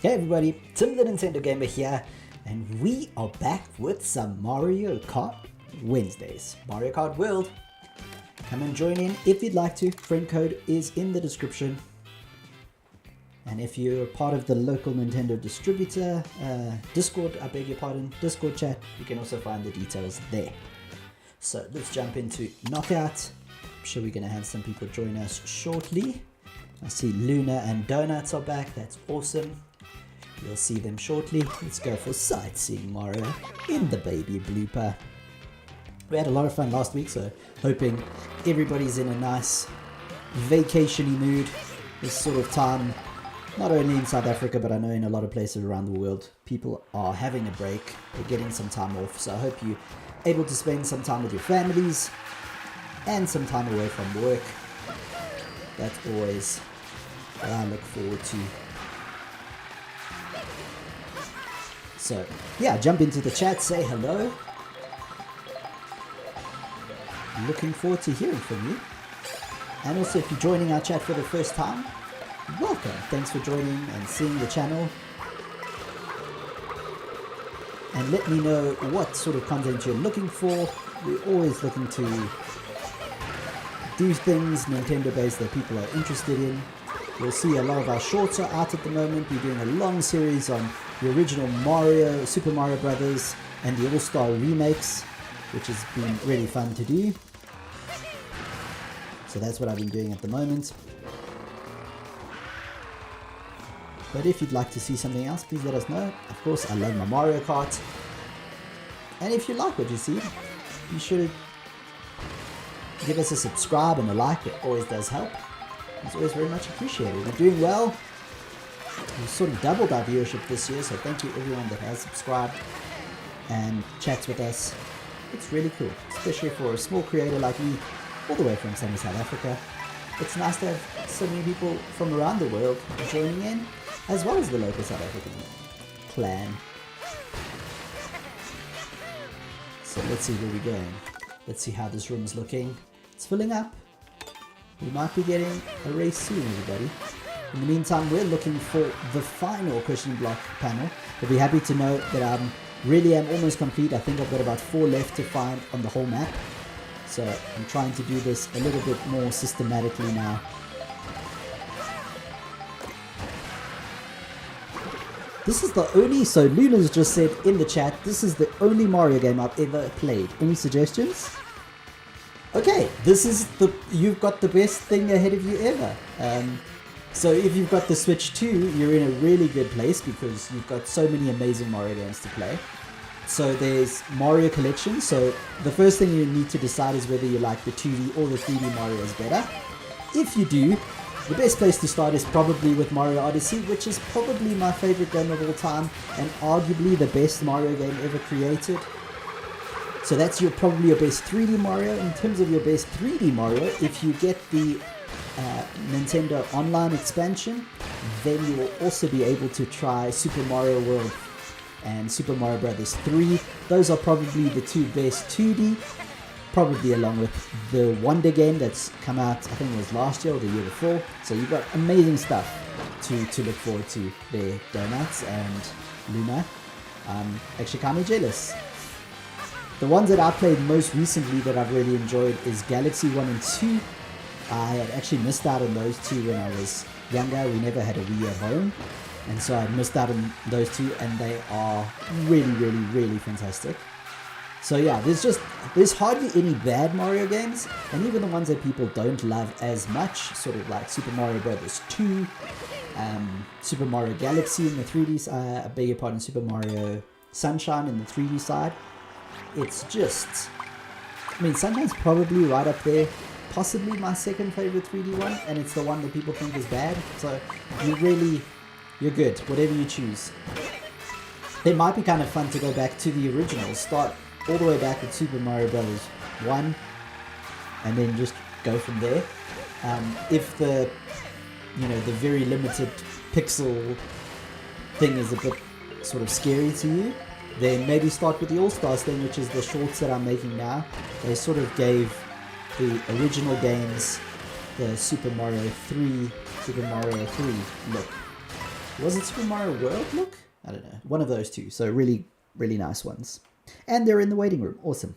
Hey everybody, Tim the Nintendo Gamer here, and we are back with some Mario Kart Wednesdays. Mario Kart World. Come and join in if you'd like to. Friend code is in the description. And if you're part of the local Nintendo distributor, Discord, I beg your pardon, Discord chat, you can also find the details there. So let's jump into Knockout. I'm sure we're going to have some people join us shortly. I see Luna and Donuts are back, that's awesome. You'll see them shortly. Let's go for Sightseeing Mario in the baby blooper. We had a lot of fun last week, so hoping everybody's in a nice vacation-y mood this sort of time. Not only in South Africa, but I know in a lot of places around the world, people are having a break. They're getting some time off, so I hope you're able to spend some time with your families and some time away from work. That's always what I look forward to. So, yeah, jump into the chat, say hello. Looking forward to hearing from you. And also, if you're joining our chat for the first time, welcome. Thanks for joining and seeing the channel. And let me know what sort of content you're looking for. We're always looking to do things Nintendo-based that people are interested in. You'll see a lot of our shorts are out at the moment. We're doing a long series on the original Mario, Super Mario Brothers, and the All-Star remakes, which has been really fun to do. So that's what I've been doing at the moment. But if you'd like to see something else, please let us know. Of course, I love my Mario Kart. And if you like what you see, be sure to give us a subscribe and a like. It always does help. It's always very much appreciated. We're doing well. We've sort of doubled our viewership this year, so thank you everyone that has subscribed and chats with us. It's really cool, especially for a small creator like me, all the way from sunny South Africa. It's nice to have so many people from around the world joining in, as well as the local South African clan. So let's see where we're going. Let's see how this room's looking. It's filling up. We might be getting a race soon, everybody. In the meantime, we're looking for the final question block panel. You'll be happy to know that I really am almost complete. I think I've got about 4 left to find on the whole map. So I'm trying to do this a little bit more systematically now. This is the only, so Luna's just said in the chat, this is the only Mario game I've ever played. Any suggestions? Okay, this is you've got the best thing ahead of you ever. So if you've got the Switch 2, you're in a really good place because you've got so many amazing Mario games to play. So there's Mario Collection, so the first thing you need to decide is whether you like the 2D or the 3D Marios better. If you do, the best place to start is probably with Mario Odyssey, which is probably my favorite game of all time and arguably the best Mario game ever created. So that's probably your best 3D Mario. In terms of your best 3D Mario, if you get the Nintendo Online expansion, then you will also be able to try Super Mario World and Super Mario Brothers 3. Those are probably the two best 2D, probably along with the Wonder game that's come out, I think it was last year or the year before. So you've got amazing stuff to look forward to there, Donuts and Luna. Actually kind of jealous. The ones that I played most recently that I've really enjoyed is Galaxy 1 and 2. I had actually missed out on those two when I was younger. We never had a Wii at home, and so I missed out on those two, and they are really, really, really fantastic. So yeah, there's hardly any bad Mario games, and even the ones that people don't love as much, sort of like Super Mario Brothers 2, Super Mario Galaxy in the 3D side, I beg your pardon, Super Mario Sunshine in the 3D side. It's just, I mean, Sunshine's probably right up there. Possibly my second favorite 3D one, and it's the one that people think is bad. So you're good, whatever you choose. It might be kind of fun to go back to the original, start all the way back with Super Mario Brothers 1, and then just go from there. If the very limited pixel thing is a bit sort of scary to you, then maybe start with the All-Stars thing, which is the shorts that I'm making now. They sort of gave the original games the Super Mario 3 look. Was it Super Mario World? Look, I don't know. One of those two. So really, really nice ones. And they're in the waiting room. Awesome.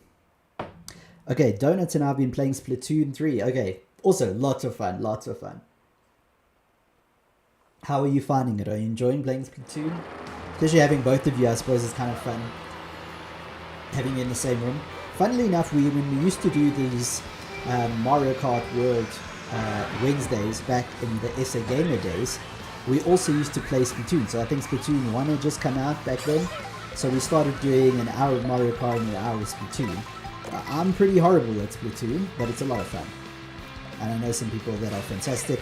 Okay, Donuts and I have been playing Splatoon 3. Okay, also lots of fun. Lots of fun. How are you finding it? Are you enjoying playing Splatoon? Especially having both of you, I suppose, is kind of fun. Having you in the same room. Funnily enough, when we used to do these Mario Kart World Wednesdays back in the SA Gamer days, we also used to play Splatoon. So I think Splatoon 1 had just come out back then. So we started doing an hour of Mario Kart and an hour of Splatoon. I'm pretty horrible at Splatoon, but it's a lot of fun. And I know some people that are fantastic.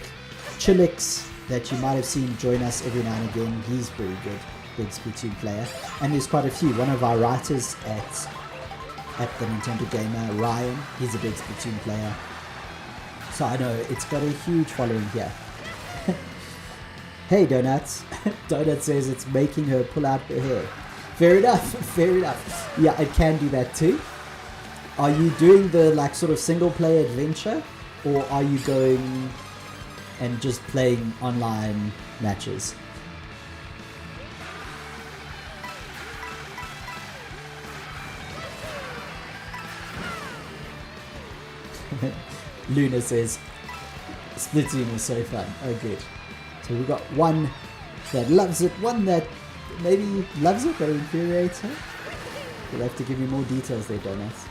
Chillix, that you might have seen join us every now and again. He's pretty good, big Splatoon player. And there's quite a few. One of our writers at the Nintendo Gamer, Ryan, he's a big Splatoon player. So I know it's got a huge following here. Hey Donuts. Donut says it's making her pull out her hair. Fair enough, fair enough. Yeah, I can do that too. Are you doing the like sort of single player adventure, or are you going and just playing online matches? Luna says Splatoon is so fun. Oh good. So we've got one that loves it, one that maybe loves it but infuriates her. We'll have to give you more details there, Donuts.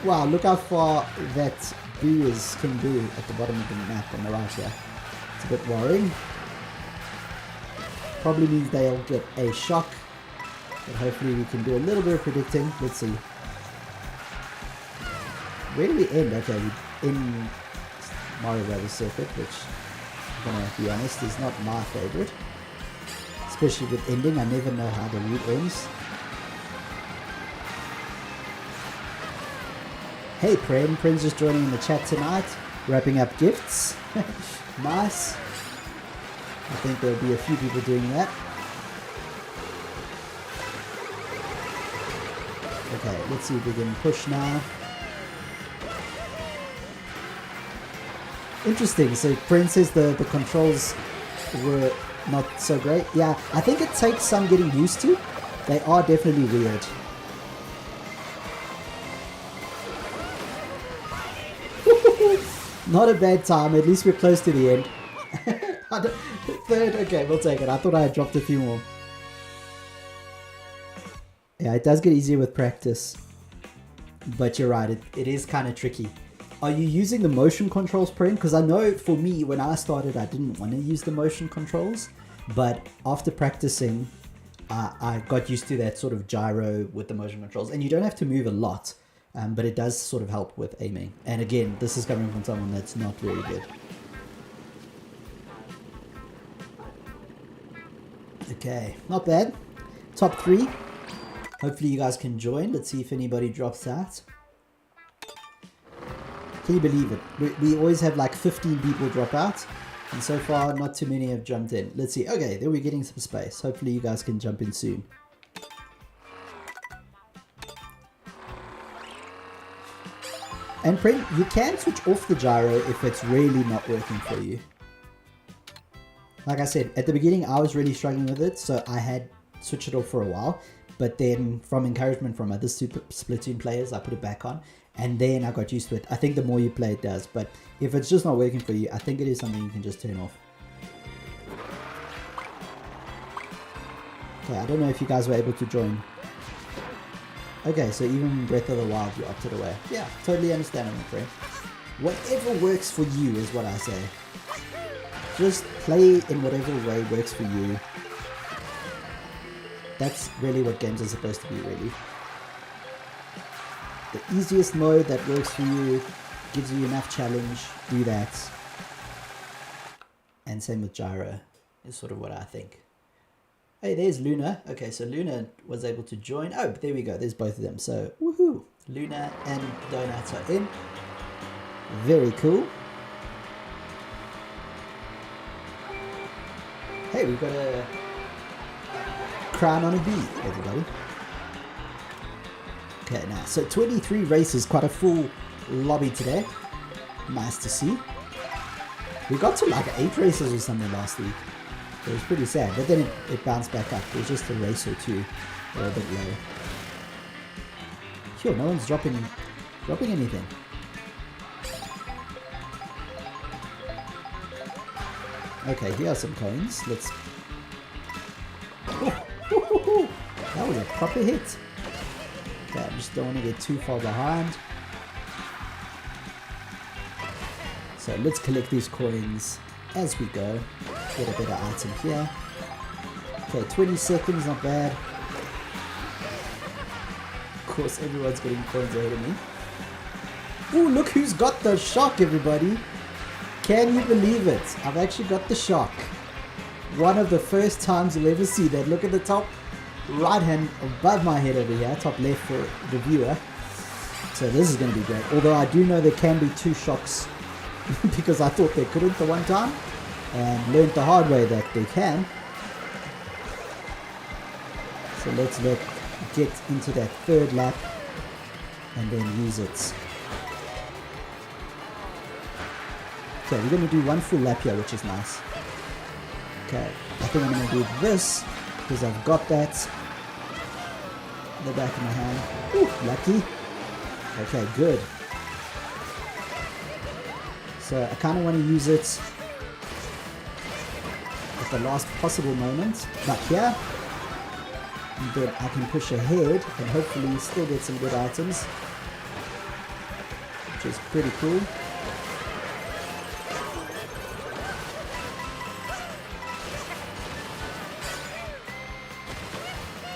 Wow, look how far that gooo can do at the bottom of the map on the right here. It's a bit worrying. Probably means they'll get a shock, but hopefully we can do a little bit of predicting. Let's see. Where do we end? Okay, we end Mario Brothers Circuit, which, I'm gonna be honest, is not my favorite. Especially with ending, I never know how the route ends. Hey Pren, Pren's just joining in the chat tonight, wrapping up gifts. Nice. I think there'll be a few people doing that. Okay, let's see if we can push now. Interesting, so Pren says the controls were not so great. Yeah, I think it takes some getting used to. They are definitely weird. Not a bad time, at least we're close to the end. Third, okay, we'll take it. I thought I had dropped a few more. Yeah, it does get easier with practice. But you're right, it is kind of tricky. Are you using the motion controls, Pren? Because I know for me, when I started, I didn't want to use the motion controls. But after practicing, I got used to that sort of gyro with the motion controls. And you don't have to move a lot. But it does sort of help with aiming. And again, this is coming from someone that's not very good. Okay, not bad. Top 3. Hopefully you guys can join. Let's see if anybody drops out. Can you believe it? We always have like 15 people drop out. And so far, not too many have jumped in. Let's see. Okay, there we're getting some space. Hopefully you guys can jump in soon. And Pren, you can switch off the gyro if it's really not working for you. Like I said, at the beginning I was really struggling with it, so I had switched it off for a while. But then from encouragement from other Super Splatoon players, I put it back on. And then I got used to it. I think the more you play it does. But if it's just not working for you, I think it is something you can just turn off. Okay, I don't know if you guys were able to join. Okay, so even Breath of the Wild, you opted away. Yeah, totally understandable, friend. Whatever works for you is what I say. Just play in whatever way works for you. That's really what games are supposed to be, really. The easiest mode that works for you, gives you enough challenge, do that. And same with gyro, is sort of what I think. Hey, there's Luna. Okay, so Luna was able to join. Oh, there we go. There's both of them. So, woohoo. Luna and Donuts are in. Very cool. Hey, we've got a crown on a bee, everybody. Okay, now, so 23 races, quite a full lobby today. Nice to see. We got to like 8 races or something last week. It was pretty sad, but then it bounced back up. It was just a race or two. Or a bit low. Sure, no one's dropping anything. Okay, here are some coins. Let's... Oh, that was a proper hit. Okay, I just don't want to get too far behind. So let's collect these coins as we go. Get a better item here. Okay, 20 seconds, not bad. Of course, everyone's getting coins ahead of me. Ooh, look who's got the shock, everybody. Can you believe it? I've actually got the shock. One of the first times you'll ever see that. Look at the top right hand above my head over here, top left for the viewer. So this is going to be great. Although I do know there can be 2 shocks because I thought they couldn't the one time and learned the hard way that they can. So let's get into that 3rd lap and then use it. Okay, we're going to do 1 full lap here, which is nice. Okay, I think I'm going to do this because I've got that in the back of my hand. Ooh, lucky. Okay, good. So I kind of want to use it at the last possible moment, but here, and then I can push ahead and hopefully still get some good items, which is pretty cool.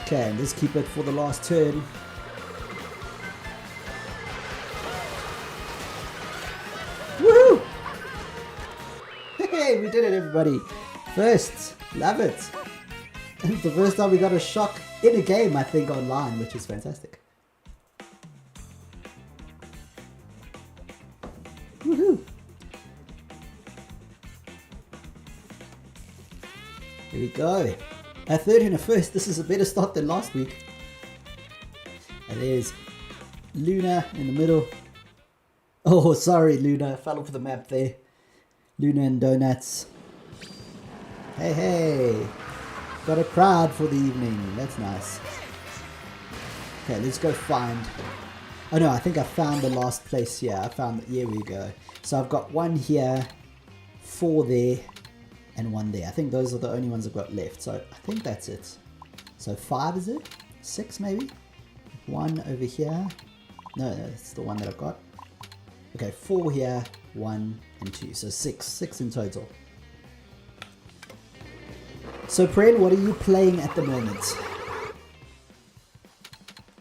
Okay, and let's keep it for the last turn. Woohoo! Hey, we did it, everybody. First, love it. It's the first time we got a shock in a game, I think, online, which is fantastic. Woohoo! Here we go. A 3rd and a 1st. This is a better start than last week. And there's Luna in the middle. Oh, sorry, Luna. Fell off the map there. Luna and Donuts. Hey, hey. Got a crowd for the evening. That's nice. Okay, let's go find... Oh no, I think I found the last place here. I found... Here we go. So I've got 1 here, 4 there, and 1 there. I think those are the only ones I've got left. So I think that's it. So 5 is it? 6 maybe? 1 over here. No, that's the one that I've got. Okay, 4 here, 1 and 2. So 6 in total. So Pren, what are you playing at the moment?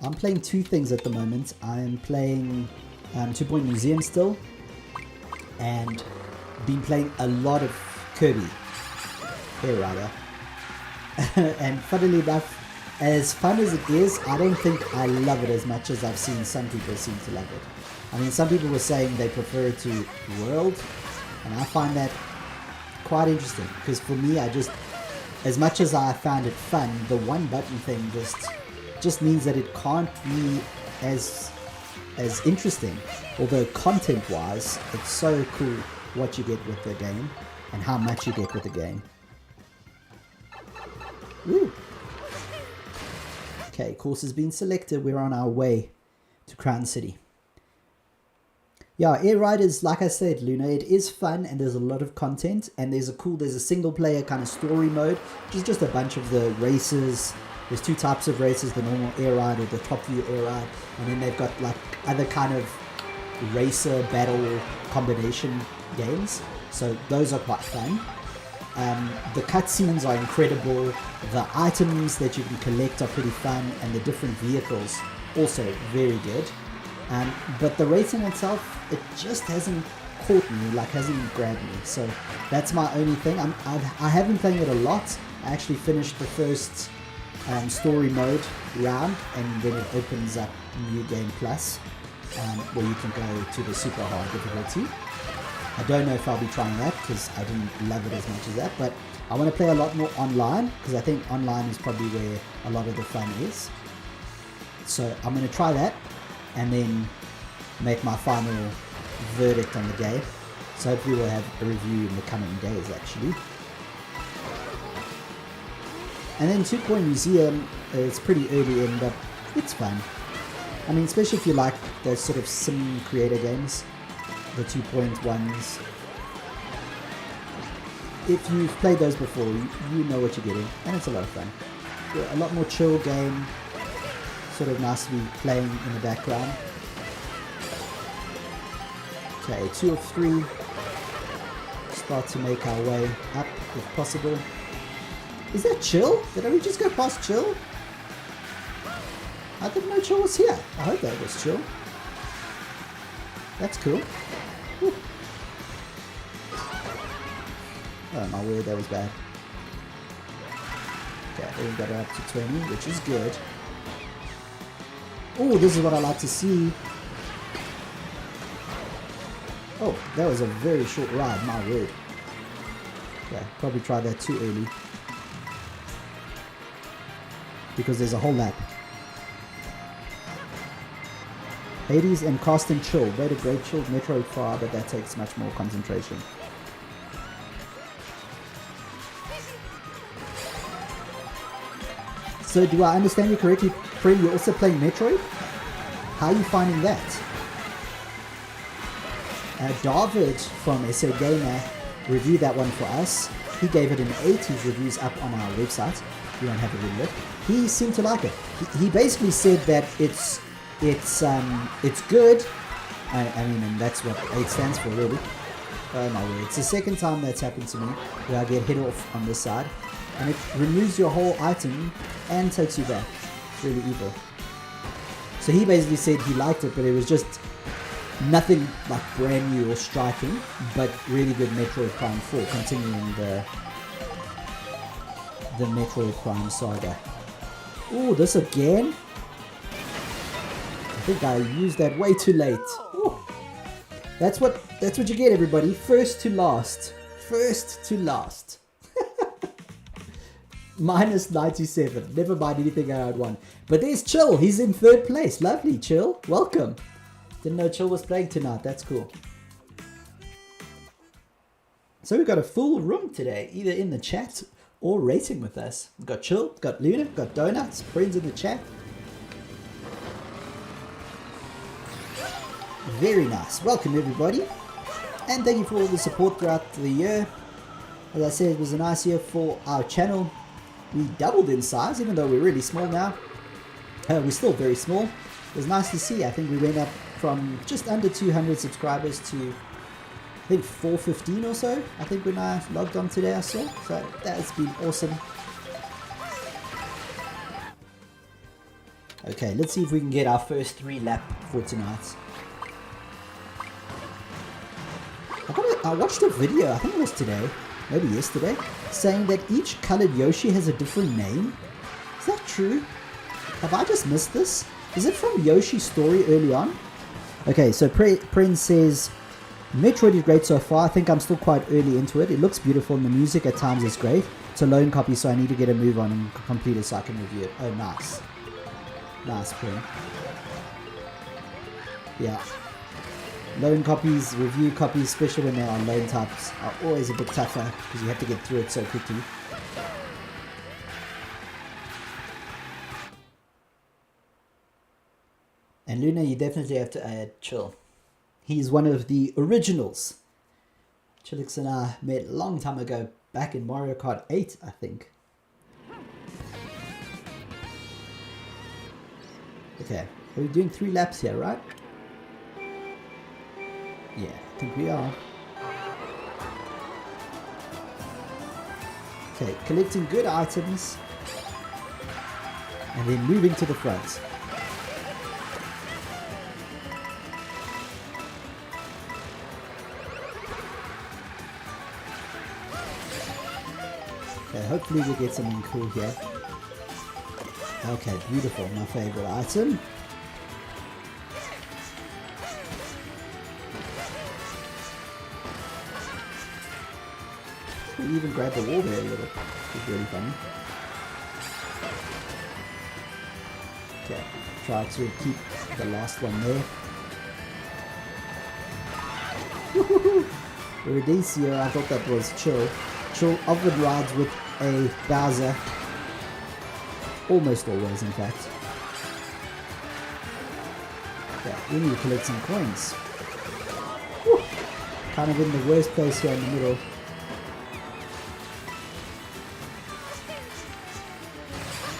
I'm playing 2 things at the moment. I'm playing 2 Point Museum still. And been playing a lot of Kirby. Here, rather. And funnily enough, as fun as it is, I don't think I love it as much as I've seen some people seem to love it. I mean, some people were saying they prefer it to World, and I find that quite interesting, because for me, as much as I found it fun, the one button thing just means that it can't be as interesting. Although content-wise, it's so cool what you get with the game, and how much you get with the game. Woo! Okay, course has been selected. We're on our way to Crown City. Yeah, Air Riders, like I said, Luna, it is fun and there's a lot of content, and there's a single player kind of story mode, which is just a bunch of the races. There's 2 types of races, the normal air ride or the top view air ride, and then they've got like other kind of racer battle combination games. So those are quite fun. The cutscenes are incredible. The items that you can collect are pretty fun, and the different vehicles also very good. But the racing itself, it just hasn't caught me, like hasn't grabbed me. So that's my only thing. I have been playing it a lot. I actually finished the first story mode round, and then it opens up New Game Plus, where you can go to the super hard difficulty. I don't know if I'll be trying that because I didn't love it as much as that, but I want to play a lot more online because I think online is probably where a lot of the fun is. So I'm going to try that and then make my final verdict on the game. So hopefully we'll have a review in the coming days actually. And then 2 Coin Museum, it's pretty early in, but it's fun. I mean, especially if you like those sort of sim creator games, the 2 point ones. If you've played those before, you know what you're getting, and it's a lot of fun. A lot more chill game, sort of nice to be playing in the background. Okay, 2 of 3. Start to make our way up if possible. Is that chill? Did we just go past chill? I didn't know chill was here. I hope that was chill. That's cool. Whew. Oh my word, that was bad. Okay, we got it up to 20, which is good. Oh, this is what I like to see. Oh, that was a very short ride, my word. Okay, probably tried that too early. Because there's a whole lap. Hades and Karting chill. Way to great chill Metroid far, but that takes much more concentration. So do I understand you correctly, friend? You're also playing Metroid? How are you finding that? David from SA Gamer reviewed that one for us. He gave it an 8. His review's up on our website. You don't have a good look. He seemed to like it. He basically said that it's good. I mean, and that's what 8 stands for, really. Oh my word! It's the second time that's happened to me where I get hit off on this side, and it removes your whole item and takes you back. It's really evil. So he basically said he liked it, but it was just nothing like brand new or striking, but really good Metroid Prime 4, continuing the Metroid Prime saga. Oh, this again? I think I used that way too late. Ooh. That's what you get, everybody. First to last. First to last. Minus 97. Never mind anything I had won. But there's Chill. He's in 3rd place. Lovely, Chill. Welcome. Didn't know Chill was playing tonight. That's cool. So we've got a full room today, either in the chat or racing with us. We've got Chill, got Luna, got Donuts, friends in the chat. Very nice. Welcome everybody. And thank you for all the support throughout the year. As I said, it was a nice year for our channel. We doubled in size, even though we're really small now. We're still very small. It was nice to see. I think we went up from just under 200 subscribers to, I think, 415 or so. I think when I logged on today I saw. So that's been awesome. Okay, let's see if we can get our first 3 lap for tonight. I watched a video, I think it was today, maybe yesterday, saying that each colored Yoshi has a different name. Is that true? Have I just missed this? Is it from Yoshi's story early on? Okay, so Prince says, Metroid is great so far. I think I'm still quite early into it. It looks beautiful and the music at times is great. It's a loan copy, so I need to get a move on and complete it so I can review it. Oh, nice. Nice, Prince. Yeah. Loan copies, review copies, especially when they're on loan types, are always a bit tougher because you have to get through it so quickly. And Luna, you definitely have to add Chill. He's one of the originals. Chillix and I met a long time ago, back in Mario Kart 8, I think. Okay, we're doing 3 laps here, right? Yeah, I think we are. Okay, collecting good items and then moving to the front. Okay, hopefully we'll get something cool here. Okay, beautiful, my favorite item. We even grabbed the wall there a little. It's really funny. Okay, try to keep the last one there. Iridicio, I thought that was chill. Chill often rides with a Bowser. Almost always, in fact. Yeah, we need to collect some coins. Woo. Kind of in the worst place here in the middle.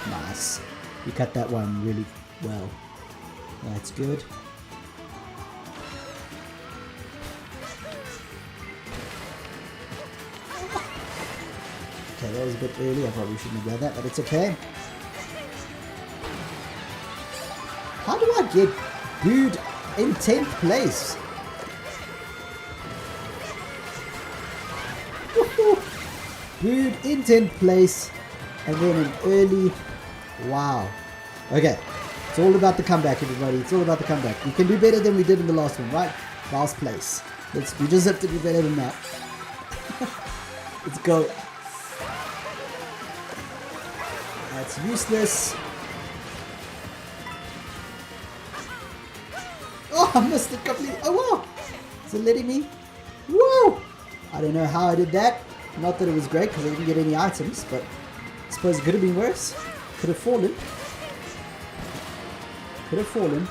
Nice. You cut that one really well. That's good. Okay, that was a bit early. I probably shouldn't have done that, but it's okay. How do I get booed in 10th place? Booed in 10th place and then an early... Wow. Okay, it's all about the comeback, everybody. It's all about the comeback. We can do better than we did in the last one, right? Last place. We just have to do better than that. Let's go. That's useless. Oh, I missed it completely. Oh, wow. Is it letting me? Whoa. I don't know how I did that. Not that it was great because I didn't get any items, but I suppose it could have been worse. Could have fallen. Could have fallen.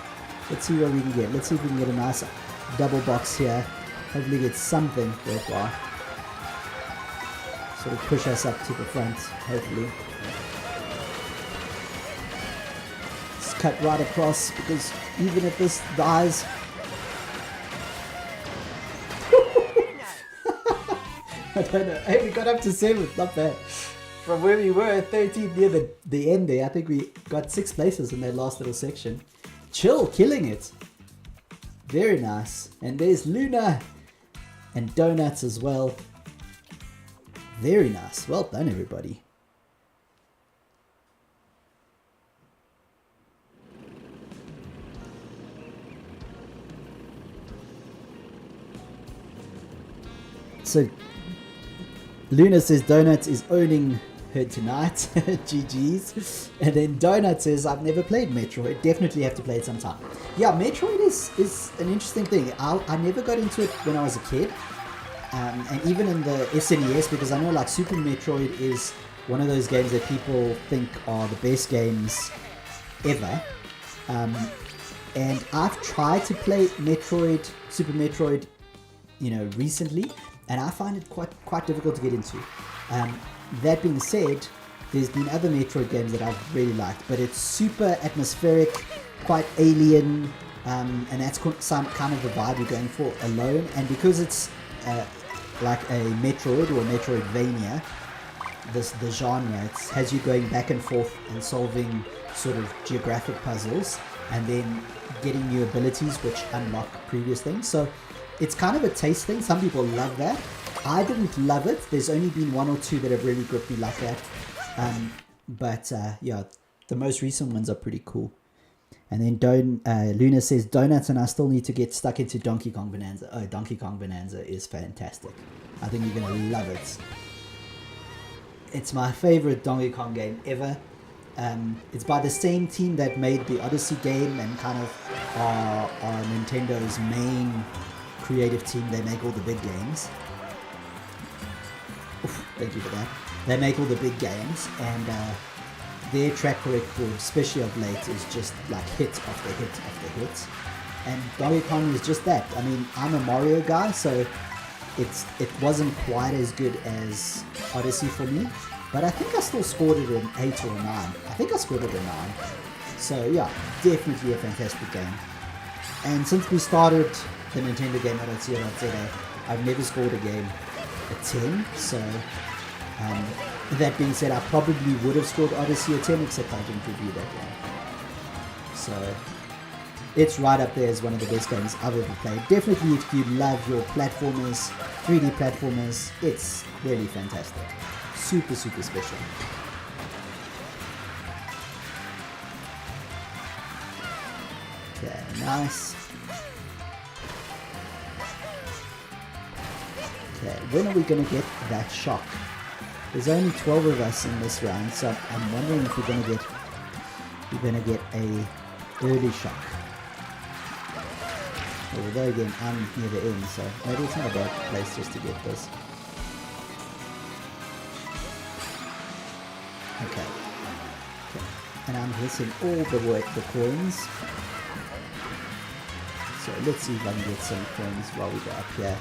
Let's see what we can get. Let's see if we can get a nice double box here. Hopefully get something worthwhile. Sort of push us up to the front, hopefully. Let's cut right across because even if this dies... I don't know. Hey, we got up to 7th, not bad. From where we were at 13th near the end there, I think we got 6 places in that last little section. Chill, killing it. Very nice. And there's Luna and Donuts as well. Very nice. Well done, everybody. So Luna says Donuts is owning her tonight. GG's. And then Donut says I've never played Metroid. Definitely have to play it sometime. Yeah, Metroid is an interesting thing. I never got into it when I was a kid. And even in the SNES, because I know like Super Metroid is one of those games that people think are the best games ever. And I've tried to play Metroid, Super Metroid, you know, recently, and I find it quite difficult to get into. That being said, there's been other Metroid games that I've really liked, but it's super atmospheric, quite alien, and that's some kind of the vibe you're going for alone. And because it's like a Metroid or Metroidvania, the genre, it has you going back and forth and solving sort of geographic puzzles and then getting new abilities which unlock previous things. So it's kind of a taste thing. Some people love that. I didn't love it. There's only been 1 or 2 that have really gripped me like that. But yeah, the most recent ones are pretty cool. And then Luna says, Donuts and I still need to get stuck into Donkey Kong Bonanza. Oh, Donkey Kong Bonanza is fantastic. I think you're going to love it. It's my favorite Donkey Kong game ever. It's by the same team that made the Odyssey game and kind of are Nintendo's main creative team. They make all the big games. Oof, thank you for that. They make all the big games, and their track record, especially of late, is just like hit after hit after hit. And Donkey Kong is just that. I mean, I'm a Mario guy, so it wasn't quite as good as Odyssey for me, but I think I still scored it an 8 or a 9. I think I scored it a 9. So yeah, definitely a fantastic game. And since we started the Nintendo Game .co.za, I've never scored a game a 10, so that being said, I probably would have scored Odyssey a 10, except I didn't review that game. So it's right up there as one of the best games I've ever played. Definitely if you love your platformers, 3D platformers, it's really fantastic. Super, super special. Okay, nice. Okay, when are we going to get that shock? There's only 12 of us in this round, so I'm wondering if we're going to get a early shock. Although again, I'm near the end, so maybe it's not a bad place just to get this. Okay. And I'm missing all the coins. So let's see if I can get some coins while we go up here.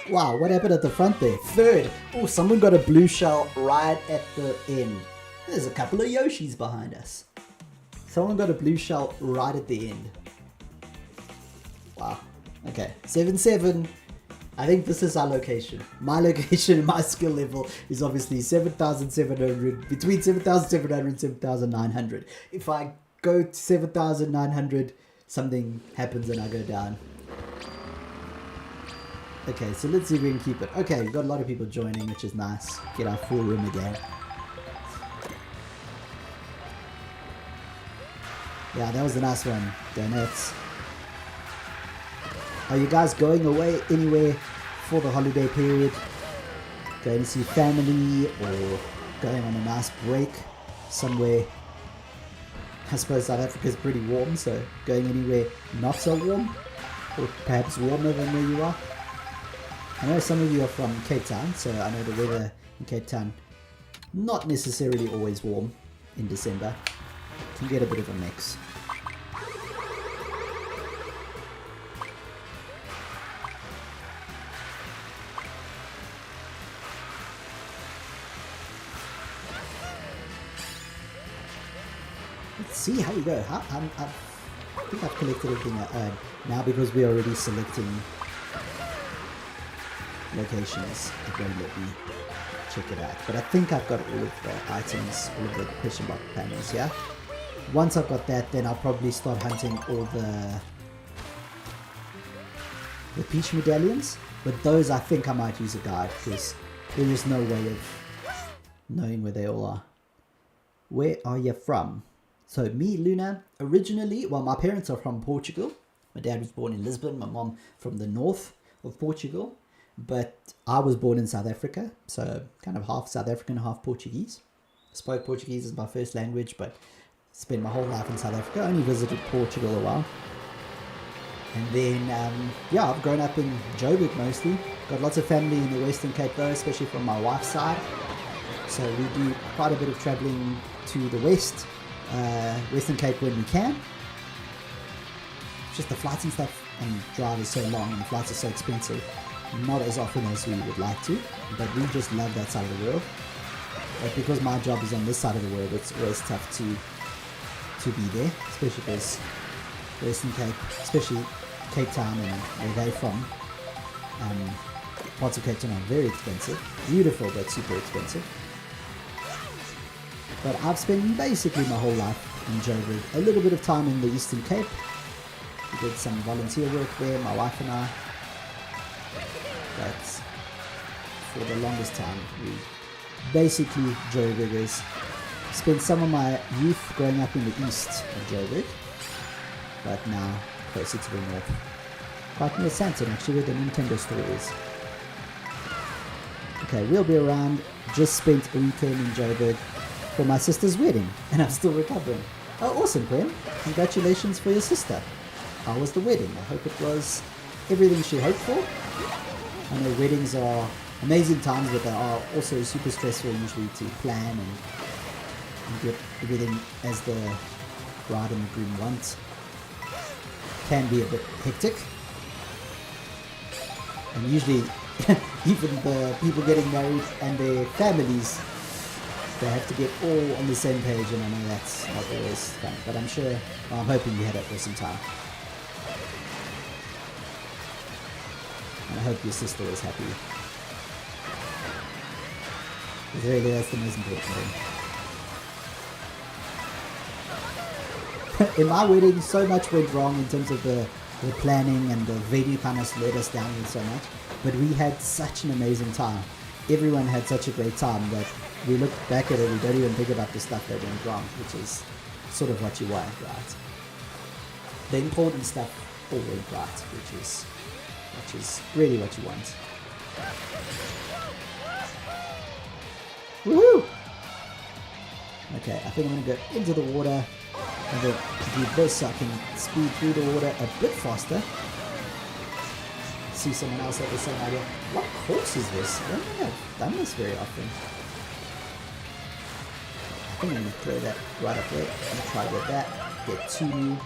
Wow, what happened at the front there? Third. Oh, someone got a blue shell right at the end. There's a couple of Yoshis behind us. Someone got a blue shell right at the end. Wow. Okay, 7-7. I think this is our location. My location, my skill level is obviously 7,700, between 7,700 and 7,900. If I go to 7,900, something happens and I go down. Okay, so let's see if we can keep it. Okay, we've got a lot of people joining, which is nice. Get our full room again. Yeah, that was a nice one. Donuts. Are you guys going away anywhere for the holiday period? Going to see family or going on a nice break somewhere? I suppose South Africa is pretty warm, so going anywhere not so warm? Or perhaps warmer than where you are? I know some of you are from Cape Town, so I know the weather in Cape Town not necessarily always warm in December. You can get a bit of a mix. Let's see how we go. I think I've collected everything I earned. Now because we're already selecting locations, it won't let me check it out. But I think I've got all of the items, all of the question mark panels, yeah? Once I've got that, then I'll probably start hunting all the peach medallions. But those I think I might use a guide, because there is no way of knowing where they all are. Where are you from? So me, Luna, originally, well, my parents are from Portugal. My dad was born in Lisbon, my mom from the north of Portugal. But I was born in South Africa, so kind of half South African, half Portuguese. Spoke Portuguese as my first language, but spent my whole life in South Africa. Only visited Portugal a while. And then, yeah, I've grown up in Joburg mostly. Got lots of family in the Western Cape though, especially from my wife's side. So we do quite a bit of traveling to the west, Western Cape when we can. Just the flights and stuff and drive is so long and flights are so expensive. Not as often as we would like to, but we just love that side of the world. But because my job is on this side of the world, it's always tough to be there, especially because Western Cape, especially Cape Town and where they're from, parts of Cape Town are very expensive. Beautiful, but super expensive. But I've spent basically my whole life in Joburg. A little bit of time in the Eastern Cape. We did some volunteer work there, my wife and I. But for the longest time, we basically Joburgers. Spent some of my youth growing up in the east of Joburg, but now closer to the north. Quite near Santon, actually, where the Nintendo store is. Okay, we'll be around. Just spent a weekend in Joburg for my sister's wedding, and I'm still recovering. Oh, awesome, Prem. Congratulations for your sister. How was the wedding? I hope it was everything she hoped for. I know weddings are amazing times, but they are also super stressful usually to plan and get everything as the bride and the groom want. Can be a bit hectic. And usually, even the people getting married and their families, they have to get all on the same page, and I know that's not always fun. But I'm sure, well, I'm hoping you had an awesome time. And I hope your sister was happy. Because really, that's the most important thing. In my wedding, so much went wrong in terms of the planning, and the venue kind of let us down with so much. But we had such an amazing time. Everyone had such a great time that we look back at it, we don't even think about the stuff that went wrong, which is sort of what you want, right? The important stuff all went right, which is really what you want. Woohoo! Okay, I think I'm going to go into the water and then do this so I can speed through the water a bit faster. See someone else have the same idea. What course is this? I don't think I've done this very often. I think I'm going to throw that right up there. I'm going to try to get that. Get 2 new.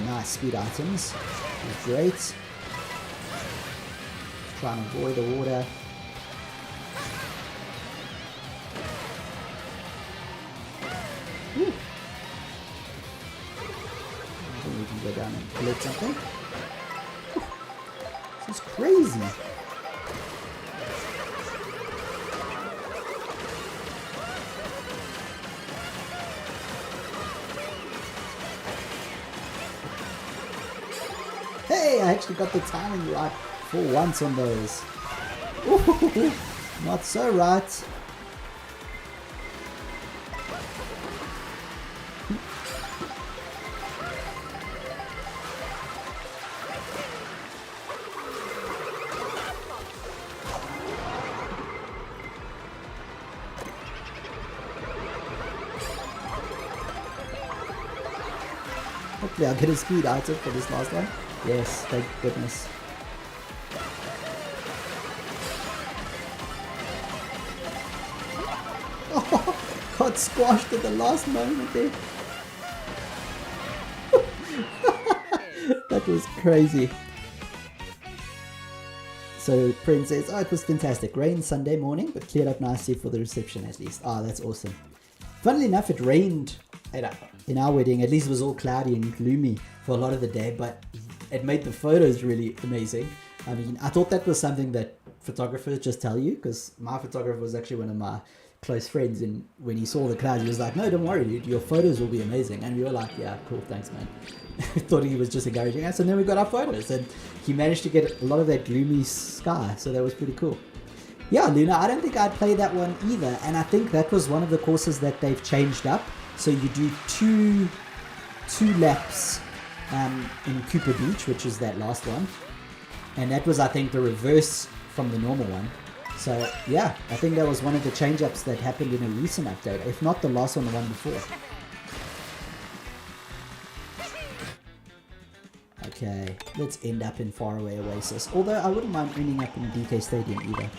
Nice speed items. Great. Try and avoid the water. Woo. I think we can go down and collect something. This is crazy. Hey, I actually got the timing right for once on those. Ooh, not so right. Hopefully I'll get a speed item for this last one. Yes, thank goodness. Oh, got squashed at the last moment there. That was crazy. So Prince says, oh, it was fantastic. Rained Sunday morning, but cleared up nicely for the reception at least. Oh, that's awesome. Funnily enough, it rained in our wedding. At least it was all cloudy and gloomy for a lot of the day, but it made the photos really amazing. I mean, I thought that was something that photographers just tell you, because my photographer was actually one of my close friends, and when he saw the clouds, he was like, no, don't worry, dude, your photos will be amazing. And we were like, yeah, cool, thanks, man. Thought he was just encouraging us, and then we got our photos, and he managed to get a lot of that gloomy sky, so that was pretty cool. Yeah, Luna, I don't think I'd play that one either, and I think that was one of the courses that they've changed up. So you do two laps in Cooper Beach, which is that last one, and that was, I think, the reverse from the normal one. So yeah, I think that was one of the change-ups that happened in a recent update, if not the last one, the one before. Okay, let's end up in Faraway Oasis, although I wouldn't mind ending up in DK Stadium either.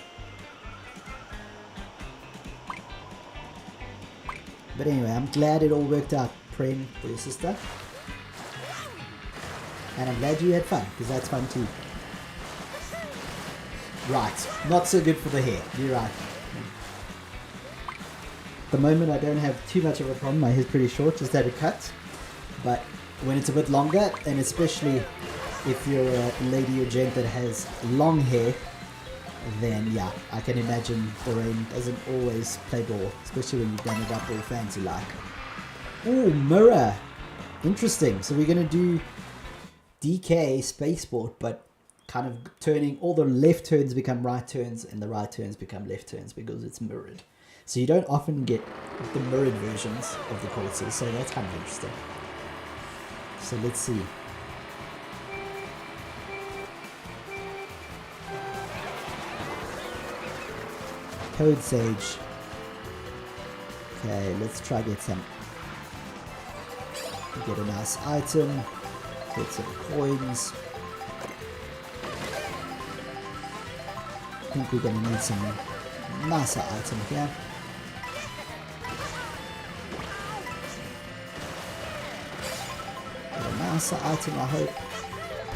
But anyway, I'm glad it all worked out, praying for your sister. And I'm glad you had fun, because that's fun too. Right, not so good for the hair, you're right. At the moment I don't have too much of a problem, my hair's pretty short, just had a cut. But when it's a bit longer, and especially if you're a lady or gent that has long hair, then yeah, I can imagine the rain doesn't always play ball, especially when you've done it up all fancy like. Ooh, mirror! Interesting, so we're going to do DK Spaceport, but kind of turning all the left turns become right turns and the right turns become left turns because it's mirrored. So you don't often get the mirrored versions of the courses, so that's kind of interesting. So let's see. Code Sage. Okay, let's try get some. Get a nice item. Get some coins. I think we're going to need some nicer item here. Get a nicer item, I hope.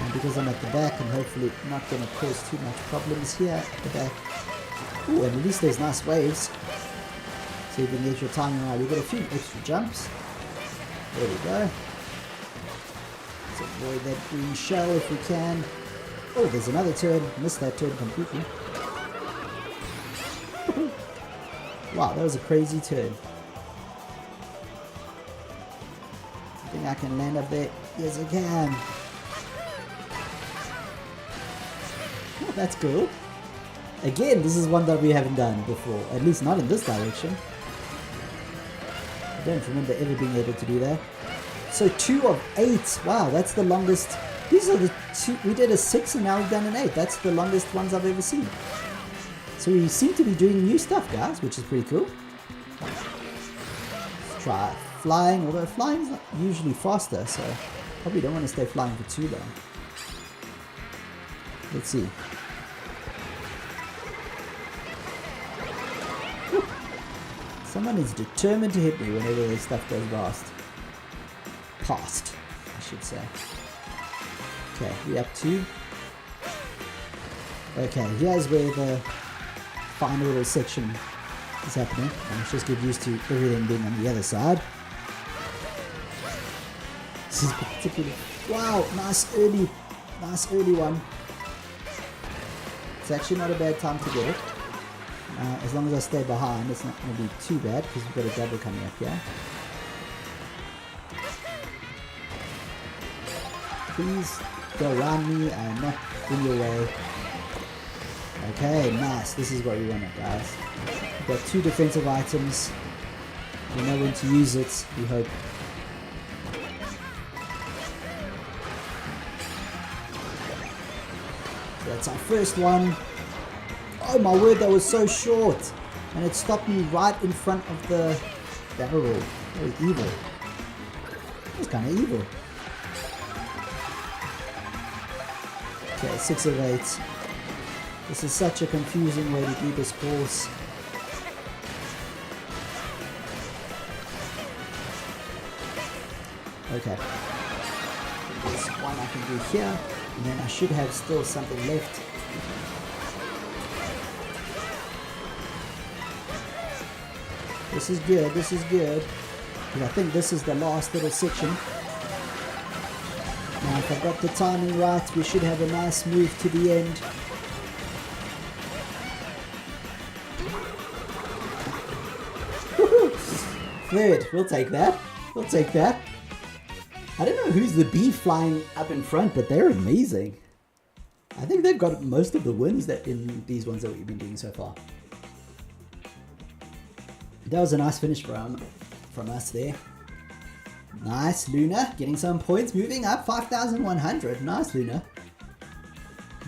And because I'm at the back, I'm hopefully not going to cause too much problems here at the back. Ooh, and at least there's nice waves. So you can get your timing right. We've got a few extra jumps. There we go. Let's avoid that green shell if we can. Oh, there's another turn. Missed that turn completely. Wow, that was a crazy turn. I think I can land up there. Yes, I can. Oh, that's cool. Again, this is one that we haven't done before. At least not in this direction. I don't remember ever being able to do that. So 2 of 8. Wow, that's the longest. These are the 2. We did a 6 and now we've done an 8. That's the longest ones I've ever seen. So we seem to be doing new stuff, guys, which is pretty cool. Let's try flying, although flying is not usually faster, so probably don't want to stay flying for too long. Let's see. Woo. Someone is determined to hit me whenever this stuff goes past, I should say. Okay, we up 2. Okay, here's where the final little section is happening. Let's just get used to everything being on the other side. This is particularly... Wow, nice early one. It's actually not a bad time to get it. As long as I stay behind, it's not going to be too bad because we've got a double coming up here. Please go around me and not in your way. Okay, nice. This is what we want, guys. We've got 2 defensive items. We know when to use it, we hope. So that's our first one. Oh my word, that was so short. And it stopped me right in front of the barrel. Very evil. It was kind of evil. Okay, 6 of 8. This is such a confusing way to do this course. Okay. There's one I can do here, and then I should have still something left. This is good, this is good. And I think this is the last little section. Now if I've got the timing right, we should have a nice move to the end. Third, we'll take that. We'll take that. I don't know who's the bee flying up in front, but they're amazing. I think they've got most of the wins that in these ones that we've been doing so far. That was a nice finish from us there. Nice, Luna, getting some points, moving up, 5,100. Nice, Luna.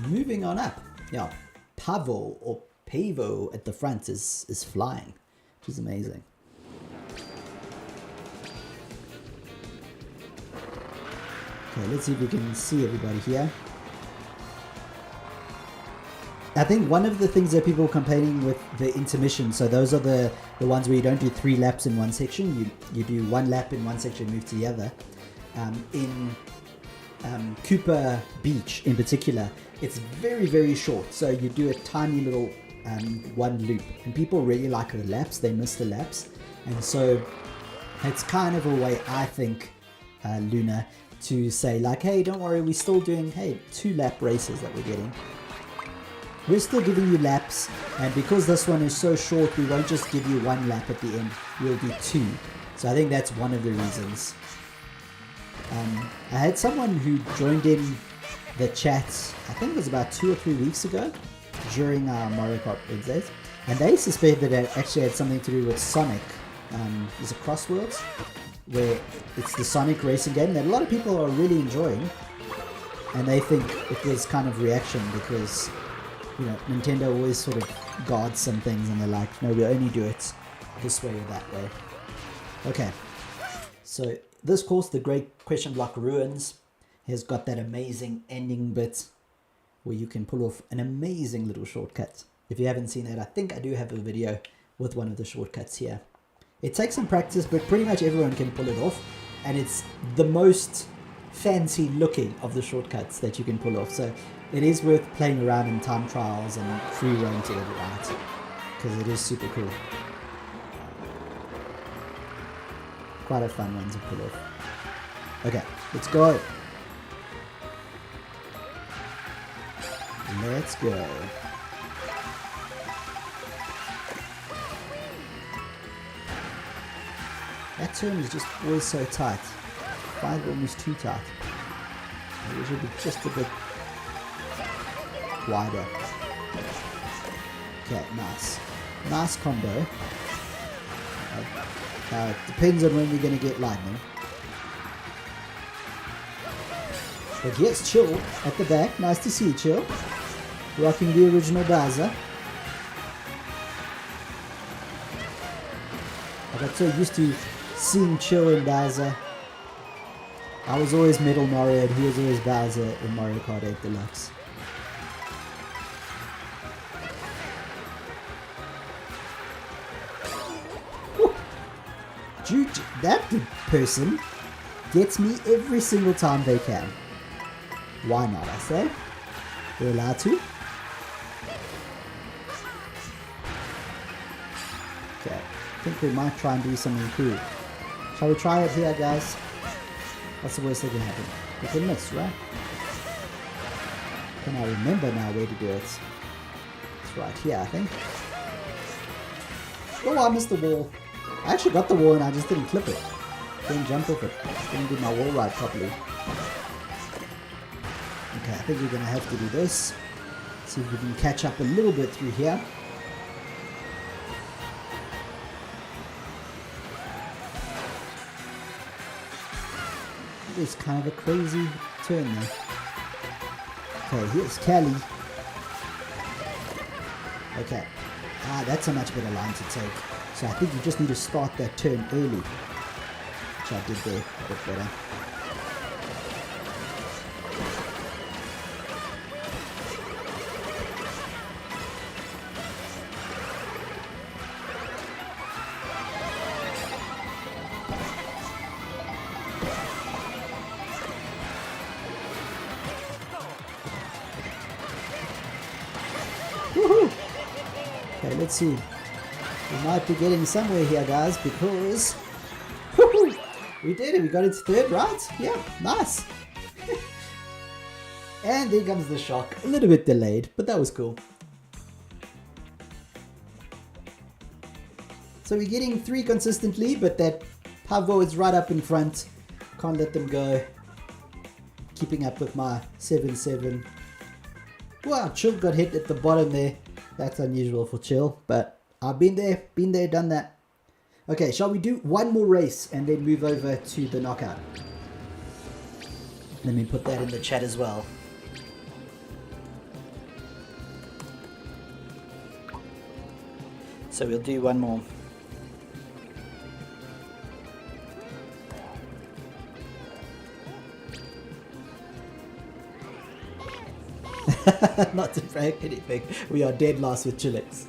Moving on up. Yeah, Pavo or Pavo at the front is flying, which is amazing. Okay, let's see if we can see everybody here. I think one of the things that people are complaining with the intermission, so those are the ones where you don't do 3 laps in one section, you do 1 lap in one section, move to the other. In Cooper Beach in particular, it's very, very short, so you do a tiny little 1 loop, and people really like the laps, they miss the laps, and so it's kind of a way, I think, Luna, to say like, hey, don't worry, we're still doing, hey, 2 lap races that we're getting. We're still giving you laps, and because this one is so short, we won't just give you 1 lap at the end, we'll do 2. So I think that's one of the reasons. I had someone who joined in the chat, I think it was about 2 or 3 weeks ago, during our Mario Kart Wednesdays, and they suspected that it actually had something to do with Sonic. Is it Cross Worlds? Where it's the Sonic racing game that a lot of people are really enjoying, and they think it was kind of reaction because, you know, Nintendo always sort of guards some things and they're like, no, we only do it this way or that way. Okay, so this course, the Great Question Block Ruins, has got that amazing ending bit where you can pull off an amazing little shortcut. If you haven't seen that, I think I do have a video with one of the shortcuts here. It takes some practice, but pretty much everyone can pull it off, and it's the most fancy looking of the shortcuts that you can pull off. So it is worth playing around in time trials and free roam to get it right, because it is super cool. Quite a fun one to pull off. Okay, let's go. Let's go. That turn is just always so tight. I find it almost too tight. It should be just a bit wider. Okay, nice. Nice combo. It depends on when we're going to get lightning. But yes, Chill at the back. Nice to see you, Chill. Rocking the original Bowser. I got so used to seeing Chill in Bowser. I was always Metal Mario and he was always Bowser in Mario Kart 8 Deluxe. Woo. Dude, that person gets me every single time they can. Why not, I say? They're allowed to. Okay, I think we might try and do something cool. Shall we try it here, guys? What's the worst that can happen? We can miss, right? Can I remember now where to do it? It's right here, I think. Oh, I missed the wall. I actually got the wall and I just didn't clip it. Didn't jump off it. Didn't do my wall ride properly. Okay, I think we're going to have to do this. See if we can catch up a little bit through here. It's kind of a crazy turn there. Okay, here's Kelly. Okay. That's a much better line to take. So I think you just need to start that turn early. Which I did there a bit better. Okay, let's see. We might be getting somewhere here, guys, because we did it. We got it third, right? Yeah, nice. And there comes the shock. A little bit delayed, but that was cool. So we're getting 3 consistently, but that Pavo is right up in front. Can't let them go. Keeping up with my 7-7. Wow, Chill got hit at the bottom there. That's unusual for Chill, but I've been there, done that. Okay, shall we do one more race and then move over to the knockout? Let me put that in the chat as well. So we'll do one more. Not to brag anything, we are dead last with Chillix.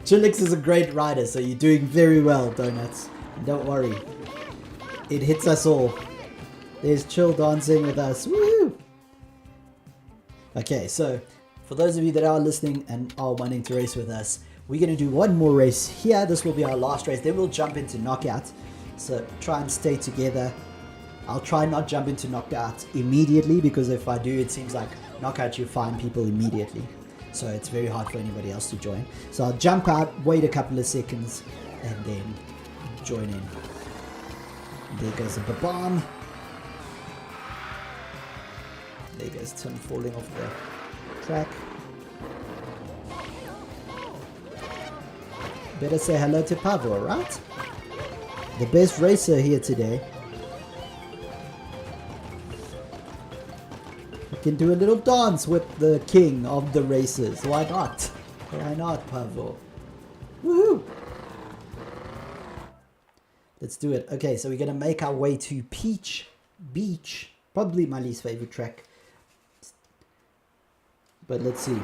Chillix is a great rider, so you're doing very well, Donuts. And don't worry, it hits us all. There's Chill dancing with us. Woo! Okay, so for those of you that are listening and are wanting to race with us, we're going to do one more race here. This will be our last race. Then we'll jump into knockout. So try and stay together. I'll try not jump into knockout immediately, because if I do, it seems like knockout you find people immediately. So it's very hard for anybody else to join. So I'll jump out, wait a couple of seconds, and then join in. There goes the bomb. There goes Tim falling off the track. Better say hello to Pavo, right? The best racer here today. We can do a little dance with the king of the racers. Why not? Why not, Pavo? Woohoo! Let's do it. Okay, so we're going to make our way to Peach Beach. Probably my least favorite track. But let's see.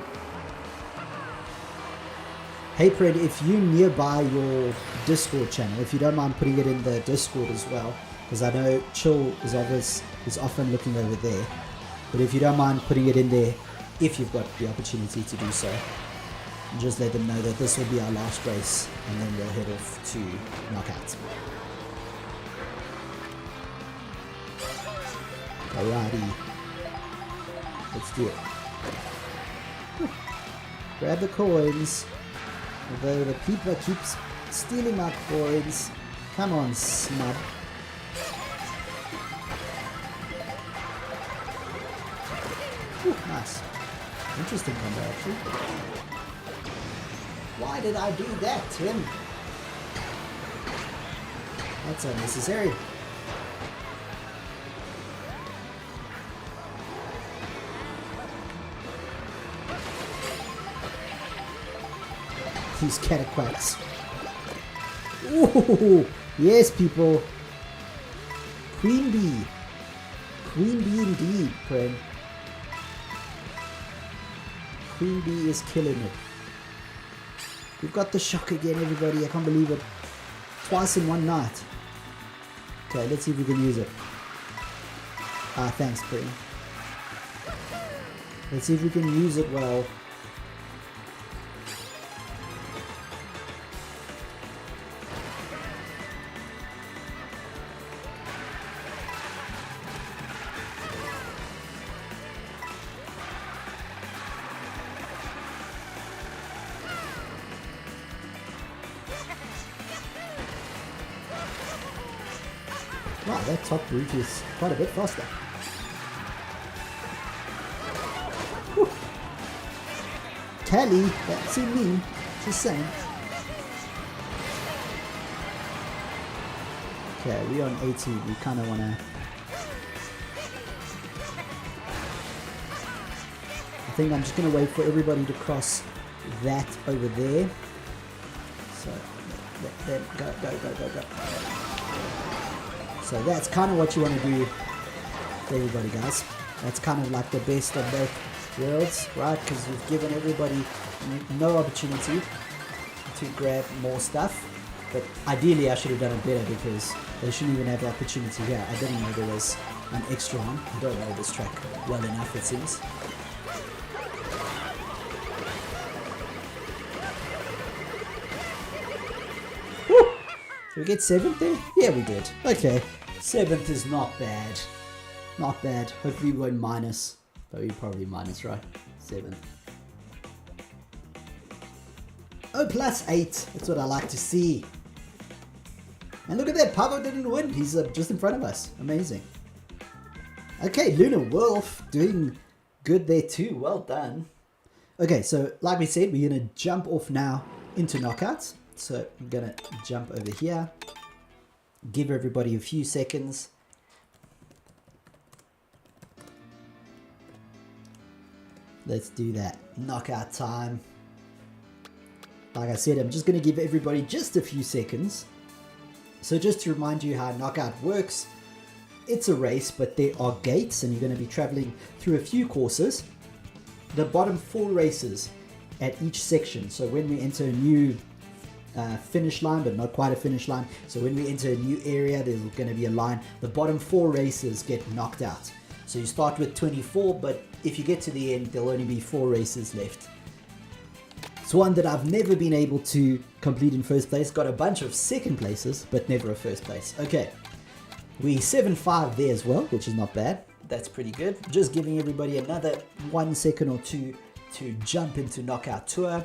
Hey Fred, if you're nearby your Discord channel, if you don't mind putting it in the Discord as well, because I know Chill is often looking over there. But if you don't mind putting it in there, if you've got the opportunity to do so, just let them know that this will be our last race, and then we'll head off to knockouts. Alrighty, let's do it. Grab the coins. Although the people keeps stealing my coins. Come on, snub. Ooh, nice. Interesting combo, actually. Why did I do that, Tim? That's unnecessary. These cataquacks. Ooh, yes, people. Queen bee. Queen bee indeed, friend. Queen bee is killing it. We've got the shock again, everybody. I can't believe it. Twice in one night. Okay, let's see if we can use it. Ah, thanks, Prim. Let's see if we can use it well. Wow, that top route is quite a bit faster. Whew. Tally, that's in me, just saying. Okay, we're on 18, we kind of want to... I think I'm just going to wait for everybody to cross that over there. So, let them go. So that's kind of what you want to do for everybody, guys. That's kind of like the best of both worlds, right? Because you've given everybody no opportunity to grab more stuff. But ideally, I should have done it better because they shouldn't even have the opportunity here. I didn't know there was an extra one. I don't know this track well enough, it seems. Woo! Did we get 7th there? Yeah, we did. Okay. 7th is not bad. Not bad. Hopefully we won't minus. But we probably minus, right? 7th. Oh, plus 8. That's what I like to see. And look at that. Pavo didn't win. He's just in front of us. Amazing. Okay, Lunar Wolf doing good there too. Well done. Okay, so like we said, we're going to jump off now into knockouts. So I'm going to jump over here. Give everybody a few seconds. Let's do that. Knockout time. Like I said, I'm just going to give everybody just a few seconds. So just to remind you how knockout works, it's a race, but there are gates and you're going to be traveling through a few courses. The bottom 4 races at each section. So when we enter a new finish line, but not quite a finish line. So when we enter a new area, there's going to be a line. The bottom 4 races get knocked out. So you start with 24, but if you get to the end, there'll only be 4 races left. It's one that I've never been able to complete in first place. Got a bunch of second places, but never a first place. Okay, we 7-5 there as well, which is not bad. That's pretty good. Just giving everybody another 1 second or 2 to jump into Knockout Tour.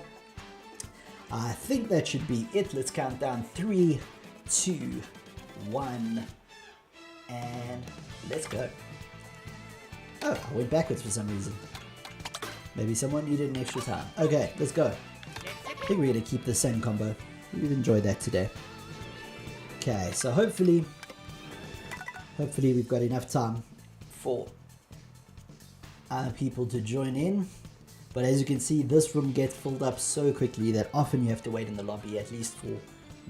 I think that should be it. Let's count down 3, 2, 1, and let's go. Oh, I went backwards for some reason. Maybe someone needed an extra time. Okay, let's go. I think we're going to keep the same combo. We've enjoyed that today. Okay, so hopefully we've got enough time for people to join in. But as you can see, this room gets filled up so quickly that often you have to wait in the lobby at least for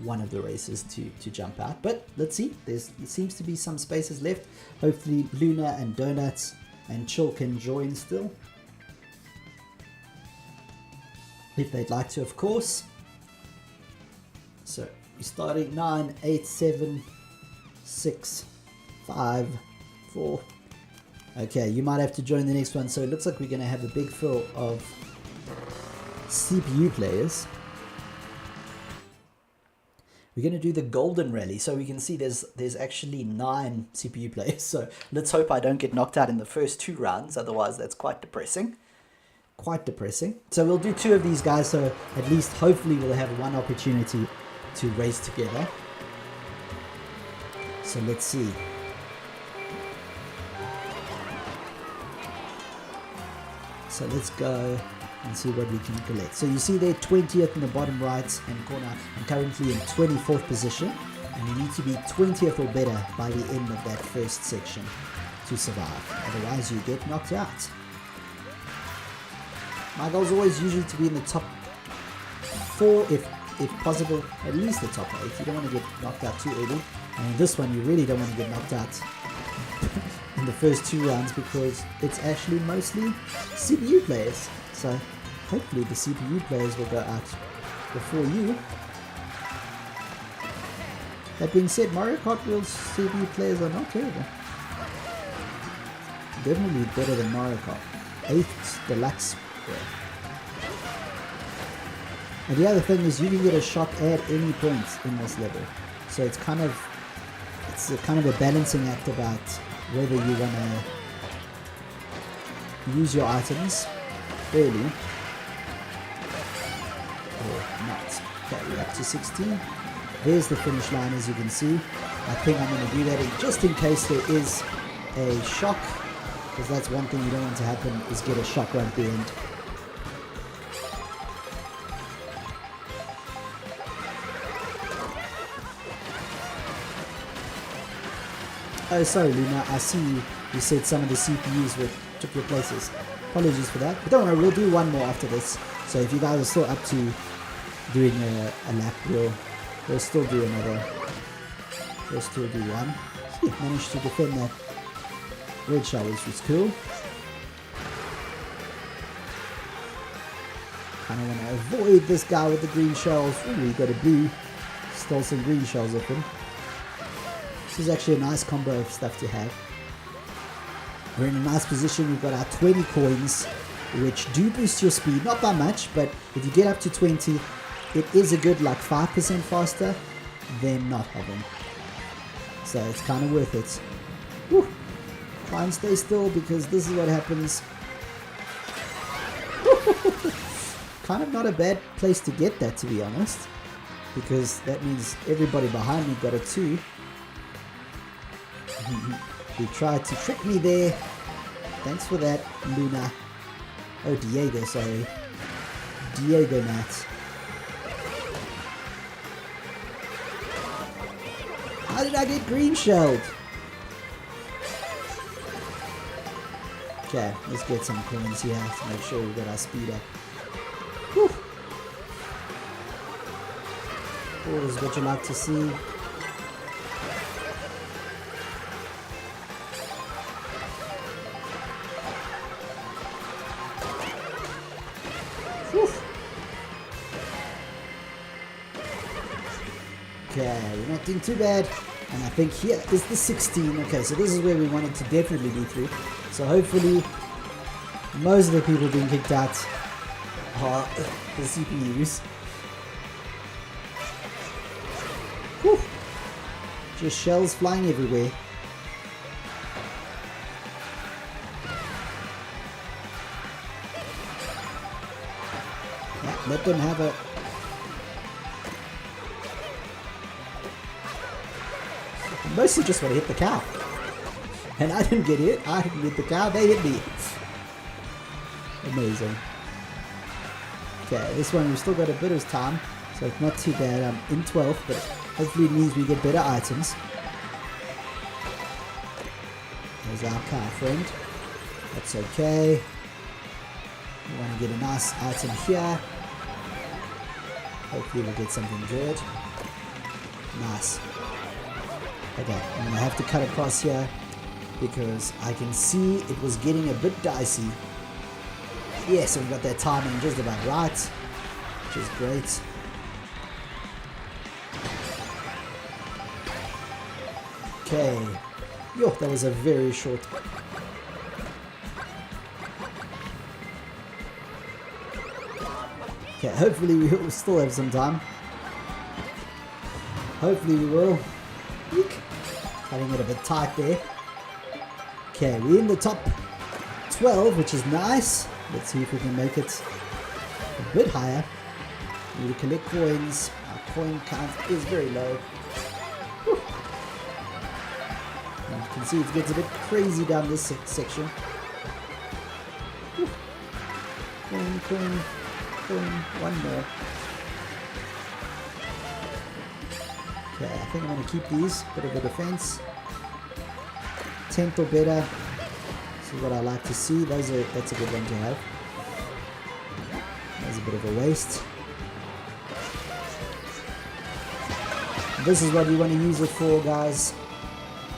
one of the races to jump out. But let's see, there seems to be some spaces left. Hopefully Luna and Donuts and Chill can join still, if they'd like to, of course. So we're starting 9, 8, 7, 6, 5, 4. Okay, you might have to join the next one. So it looks like we're going to have a big fill of CPU players. We're going to do the golden rally. So we can see there's actually 9 CPU players. So let's hope I don't get knocked out in the first 2 rounds. Otherwise, that's quite depressing. Quite depressing. So we'll do 2 of these guys. So at least hopefully we'll have one opportunity to race together. So let's see. So let's go and see what we can collect. So you see there 20th in the bottom right hand corner. I'm currently in 24th position. And you need to be 20th or better by the end of that first section to survive. Otherwise you get knocked out. My goal is always usually to be in the top 4 if possible, at least the top 8. You don't want to get knocked out too early. And in this one you really don't want to get knocked out in the first 2 rounds because it's actually mostly CPU players. So hopefully the CPU players will go out before you. That being said, Mario Kart World's CPU players are not terrible. Definitely better than Mario Kart 8's Deluxe. Yeah. And the other thing is you can get a shot at any point in this level. So it's kind of a balancing act about whether you want to use your items early or not. Okay, we're up to 16. There's the finish line, as you can see. I think I'm going to do that just in case there is a shock, because that's one thing you don't want to happen, is get a shock right at the end. Oh, sorry Luna, I see you said some of the CPUs took your places. Apologies for that. But don't worry, we'll do one more after this. So if you guys are still up to doing a lap, we'll still do another. We'll still do one. Yeah, managed to defend that red shell, which was cool. Kind of want to avoid this guy with the green shells. Ooh, we got a blue. Stole some green shells off him. This is actually a nice combo of stuff to have. We're in a nice position. We've got our 20 coins, which do boost your speed. Not by much, but if you get up to 20, it is a good like 5% faster than not having. So it's kind of worth it. Woo. Try and stay still because this is what happens. Kind of not a bad place to get that, to be honest, because that means everybody behind me got it too. He tried to trick me there. Thanks for that, Luna. Oh, Diego, sorry. Diego Matt. How did I get green shelled? Okay, let's get some coins here to make sure we got our speed up. Whew. What is what you like to see? Okay, we're not doing too bad. And I think here is the 16. Okay, so this is where we wanted to definitely be through. So hopefully, most of the people being kicked out are the CPUs. Whew. Just shells flying everywhere. Yeah, let them have a... Mostly just want to hit the cow. And I didn't get hit. I didn't hit the cow. They hit me. Amazing. Okay, this one we've still got a bit of time. So it's not too bad. I'm in 12th, but hopefully it means we get better items. There's our car friend. That's okay. We want to get a nice item here. Hopefully we'll get something good. Nice. Okay, I'm going to have to cut across here because I can see it was getting a bit dicey. Yes, so we got that timing just about right, which is great. Okay. Yo, that was a very short. Okay, hopefully we will still have some time. Hopefully we will. Eek. Cutting it a bit tight there. Okay, we're in the top 12, which is nice. Let's see if we can make it a bit higher. We need to collect coins. Our coin count is very low. Whew. And you can see it gets a bit crazy down this section. Whew. Coin, coin, coin. One more. Okay, I think I'm going to keep these. Bit of a defense. 10th or better. This is what I like to see. That's a good one to have. That's a bit of a waste. This is what you want to use it for, guys.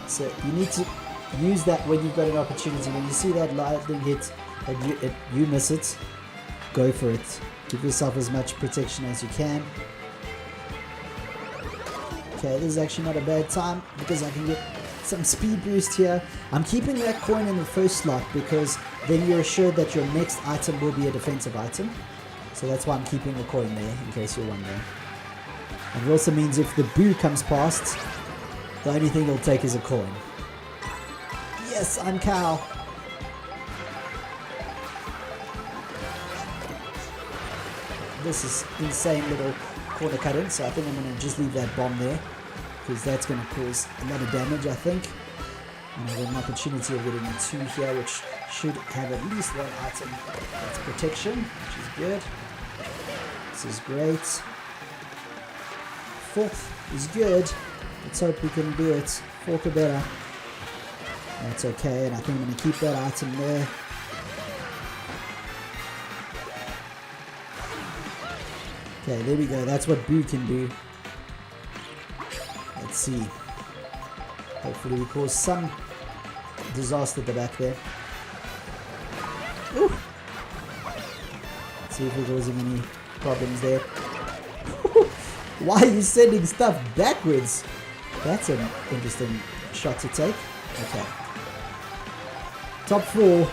So you need to use that when you've got an opportunity. When you see that lightning hit and you miss it, go for it. Give yourself as much protection as you can. Okay, this is actually not a bad time because I can get some speed boost here. I'm keeping that coin in the first slot because then you're assured that your next item will be a defensive item. So that's why I'm keeping the coin there, in case you're wondering. And it also means if the boo comes past, the only thing he'll take is a coin. Yes, I'm Cal. This is insane little corner cutting, so I think I'm going to just leave that bomb there because that's going to cause a lot of damage, I think. And I have an opportunity of getting a 2 here, which should have at least one item. That's protection, which is good. This is great. 4th is good. Let's hope we can do it. 4th or better. That's okay, and I think I'm going to keep that item there. Okay, there we go. That's what Boo can do. Let's see. Hopefully we cause some disaster at the back there. Ooh. Let's see if we're causing any problems there. Why are you sending stuff backwards? That's an interesting shot to take. Okay. Top 4.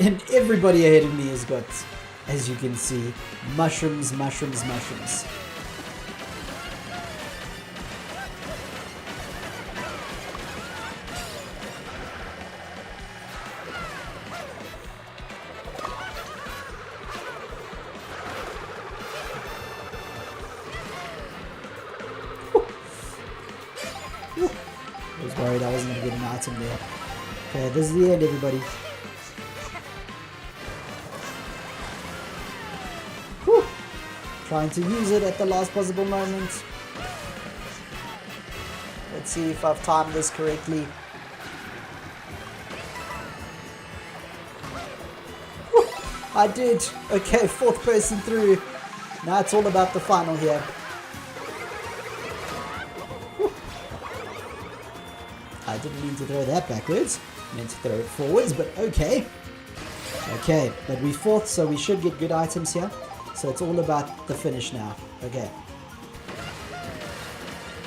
And everybody ahead of me has got, as you can see, mushrooms, mushrooms, mushrooms. I was worried I wasn't going to get an item there. Okay, this is the end, everybody. Whew. Trying to use it at the last possible moment. Let's see if I've timed this correctly. Whew. I did. Okay, 4th person through. Now it's all about the final here. I didn't mean to throw that backwards. I meant to throw it forwards, but okay. Okay, but we 4th, so we should get good items here. So it's all about the finish now. Okay. I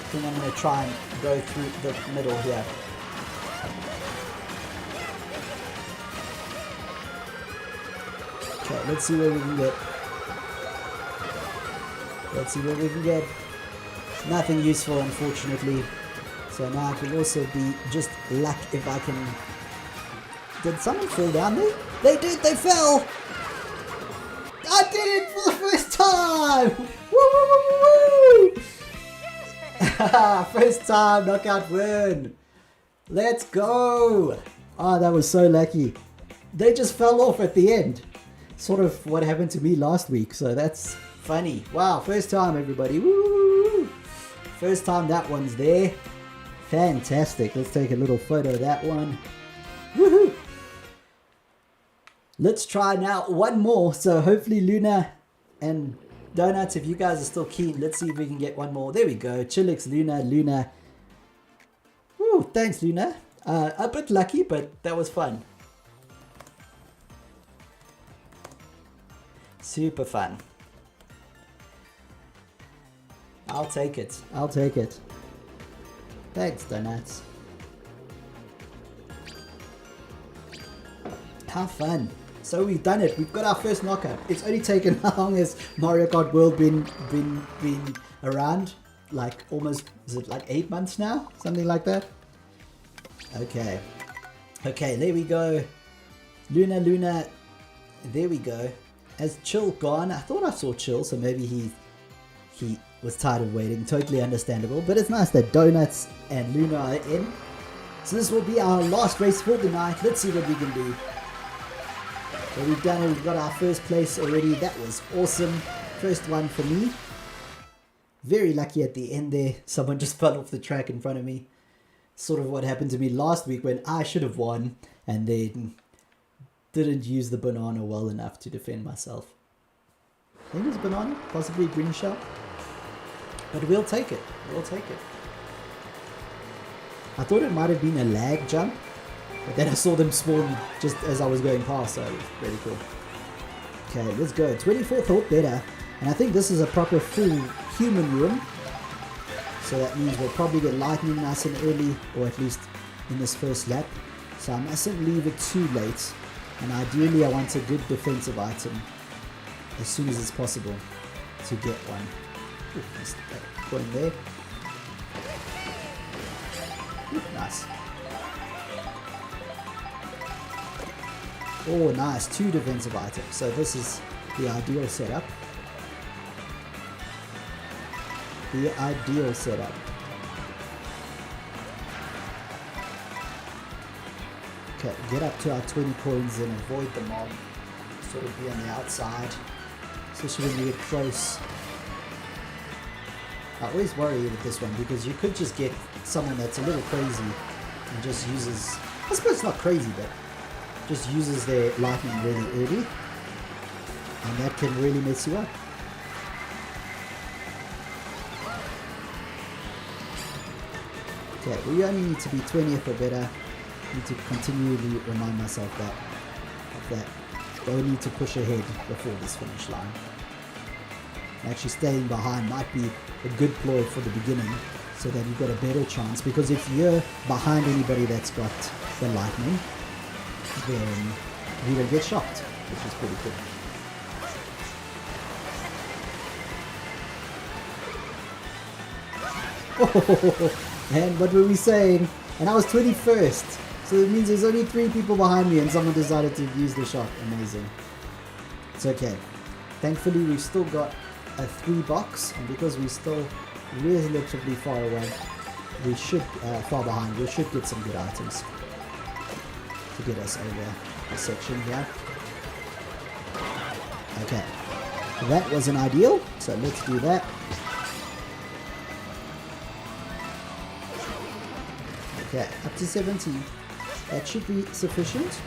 think I'm going to try and go through the middle here. Okay, let's see where we can get. Let's see what we can get. Nothing useful, unfortunately. So now it will also be just luck if I can... Did someone fall down there? They did! They fell! I did it for the first time! Woo! First time knockout win! Let's go! Oh, that was so lucky. They just fell off at the end. Sort of what happened to me last week, so that's funny. Wow, first time everybody. Woo! First time that one's there. Fantastic. Let's take a little photo of that one. Woohoo! Let's try now one more. So hopefully Luna and Donuts, if you guys are still keen, let's see if we can get one more. There we go. Chillix, Luna. Woo, thanks Luna. A bit lucky, but that was fun. Super fun. I'll take it. I'll take it. Thanks, Donuts. How fun. So we've done it. We've got our first knockout. It's only taken how long has Mario Kart World been around? Like almost, is it like 8 months now? Something like that? Okay. Okay, there we go. Luna. There we go. Has Chill gone? I thought I saw Chill, so maybe he was tired of waiting. Totally understandable. But it's nice that Donuts and Luna are in. So this will be our last race for the night. Let's see what we can do. So we've done it. We've got our first place already. That was awesome. First one for me. Very lucky at the end there. Someone just fell off the track in front of me. Sort of what happened to me last week when I should have won and then didn't use the banana well enough to defend myself. I think it was a banana, possibly a green shell. But we'll take it. We'll take it. I thought it might have been a lag jump, but then I saw them spawn just as I was going past, so it was really cool. Okay, let's go. 24 thought better. And I think this is a proper full human room. So that means we'll probably get lightning nice and early, or at least in this first lap. So I mustn't leave it too late. And ideally I want a good defensive item as soon as it's possible to get one. Ooh, nice going there. Ooh, nice. Oh, nice. 2 defensive items. So this is the ideal setup. The ideal setup. Okay, get up to our 20 coins and avoid the mob. Sort of be on the outside, especially when you get close. I always worry with this one because you could just get someone that's a little crazy and just uses, I suppose it's not crazy, but just uses their lightning really early, and that can really mess you up. Okay, we only need to be 20th or better. I need to continually remind myself that don't need to push ahead before this finish line. Actually staying behind might be a good ploy for the beginning so that you've got a better chance, because if you're behind anybody that's got the lightning, then you will get shocked, which is pretty cool. Oh, and what were we saying? And I was 21st, so it means there's only 3 people behind me and someone decided to use the shot. Amazing. It's okay. Thankfully we've still got a 3 box, and because we're still relatively far away, we should, far behind, we should get some good items to get us over the section here. Okay, that wasn't ideal, so let's do that. Okay, up to 70. That should be sufficient.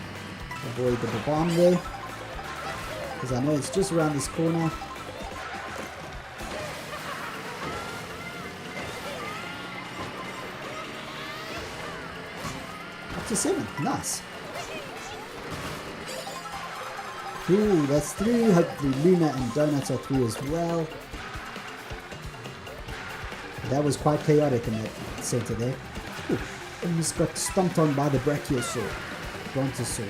Avoid the bomb there, because I know it's just around this corner. Up to 7, nice. Ooh, that's 3. Hopefully Luna and Donuts are 3 as well. That was quite chaotic in that center there. Ooh, almost got stomped on by the Brachiosaur. Brontosaur.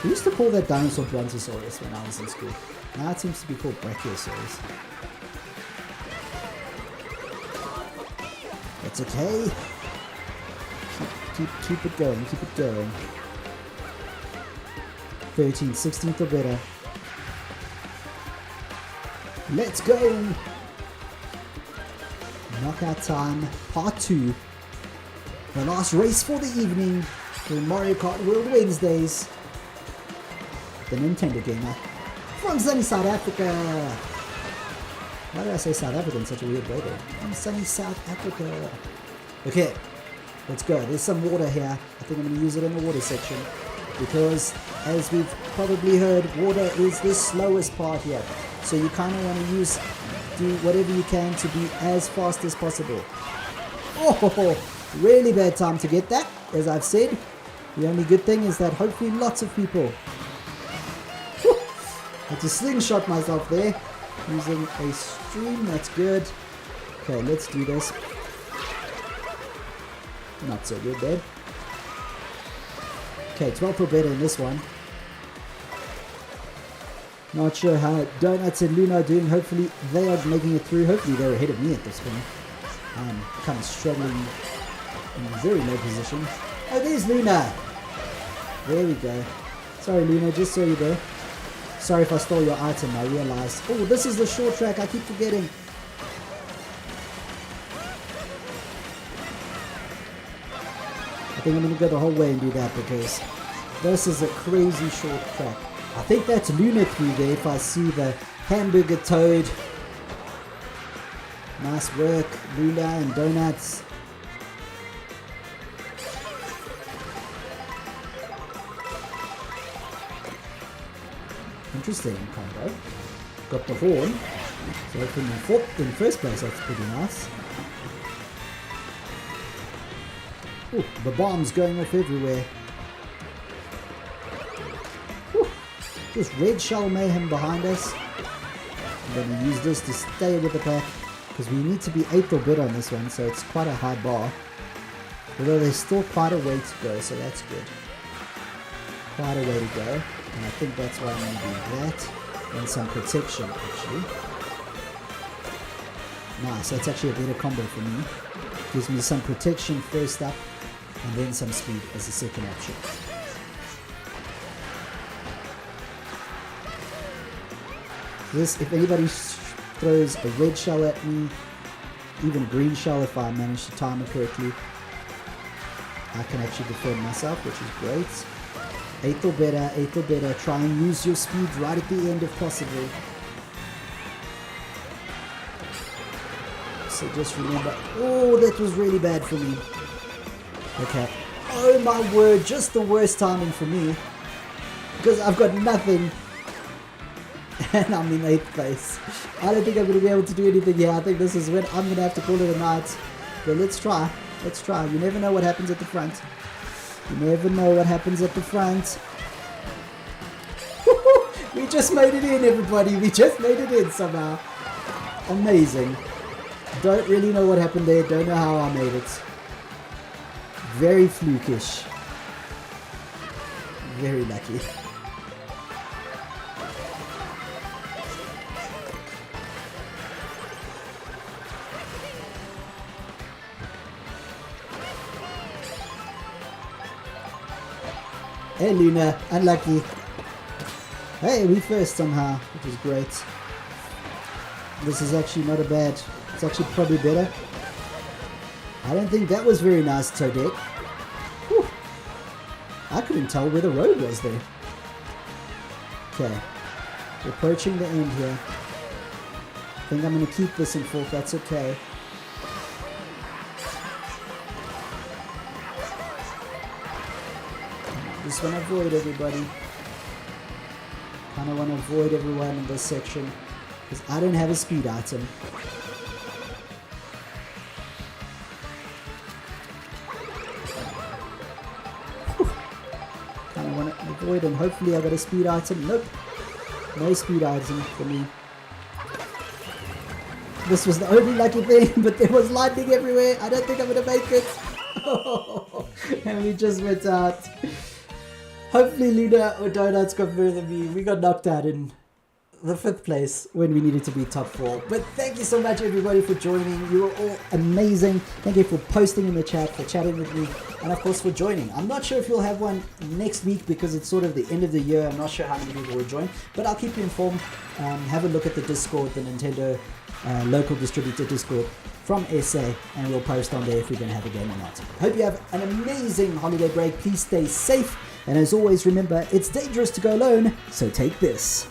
We used to call that dinosaur Brontosaurus when I was in school. Now it seems to be called Brachiosaurus. That's okay. Keep it going, keep it going. 13, 16th or better. Let's go! Knockout time, part 2. The last race for the evening for Mario Kart World Wednesdays. The Nintendo gamer from sunny South Africa. Why did I say South Africa in such a weird way there? From sunny South Africa. Okay, let's go. There's some water here. I think I'm going to use it in the water section, because as we've probably heard, water is the slowest part here. So you kind of want to do whatever you can to be as fast as possible. Oh, really bad time to get that, as I've said. The only good thing is that hopefully lots of people. Had to slingshot myself there using a stream. That's good. Okay, let's do this. Not so good there. Okay, 12 or better in this one. Not sure how Donuts and Luna are doing. Hopefully they are making it through. Hopefully they're ahead of me at this point. I'm kind of struggling in a very low position. Oh, there's Luna! There we go. Sorry Luna, just saw you there. Sorry if I stole your item, I realized. Oh, this is the short track, I keep forgetting. I think I'm going to go the whole way and do that, because this is a crazy short track. I think that's Luna through there if I see the hamburger toad. Nice work, Luna and Donuts. Interesting combo. Got the horn. So in first place, that's pretty nice. Ooh, the bomb's going off everywhere. Ooh, just red shell mayhem behind us. I'm going to use this to stay with the pack because we need to be 8th or better on this one, so it's quite a high bar. Although there's still quite a way to go, so that's good. Quite a way to go, and I think that's why I'm going to do that and some protection actually. Nice, that's actually a better combo for me. Gives me some protection first up and then some speed as the second option. This, if anybody throws a red shell at me, even a green shell if I manage to time it correctly, I can actually defend myself, which is great. 8th or better, 8th or better. Try and use your speed right at the end if possible. So just remember, oh, that was really bad for me. Okay. Oh my word, just the worst timing for me. Because I've got nothing. And I'm in 8th place. I don't think I'm going to be able to do anything here. I think this is when I'm going to have to call it a night. But let's try. Let's try. You never know what happens at the front. You never know what happens at the front. We just made it in, everybody. We just made it in somehow. Amazing. Don't really know what happened there. Don't know how I made it. Very flukish. Very lucky. Hey Luna, unlucky. Hey, we first somehow, which is great. This is actually not a bad, it's actually probably better. I don't think that was very nice, Toadette. Whew. I couldn't tell where the road was there. Okay, we're approaching the end here. I think I'm going to keep this in 4th, that's okay. Just want to avoid everybody. Kind of want to avoid everyone in this section because I don't have a speed item. Kind of want to avoid and hopefully I got a speed item. Nope. No speed item for me. This was the only lucky thing, but there was lightning everywhere. I don't think I'm going to make it. And we just went out. Hopefully Luna or Donuts got further than me. We got knocked out in the 5th place when we needed to be top 4. But thank you so much everybody for joining. You were all amazing. Thank you for posting in the chat, for chatting with me, and of course for joining. I'm not sure if you'll have one next week because it's sort of the end of the year. I'm not sure how many people will join, but I'll keep you informed. Have a look at the Discord, the Nintendo local distributor Discord from SA, and we'll post on there if we're going to have a game or not. Hope you have an amazing holiday break. Please stay safe. And as always, remember, it's dangerous to go alone, so take this.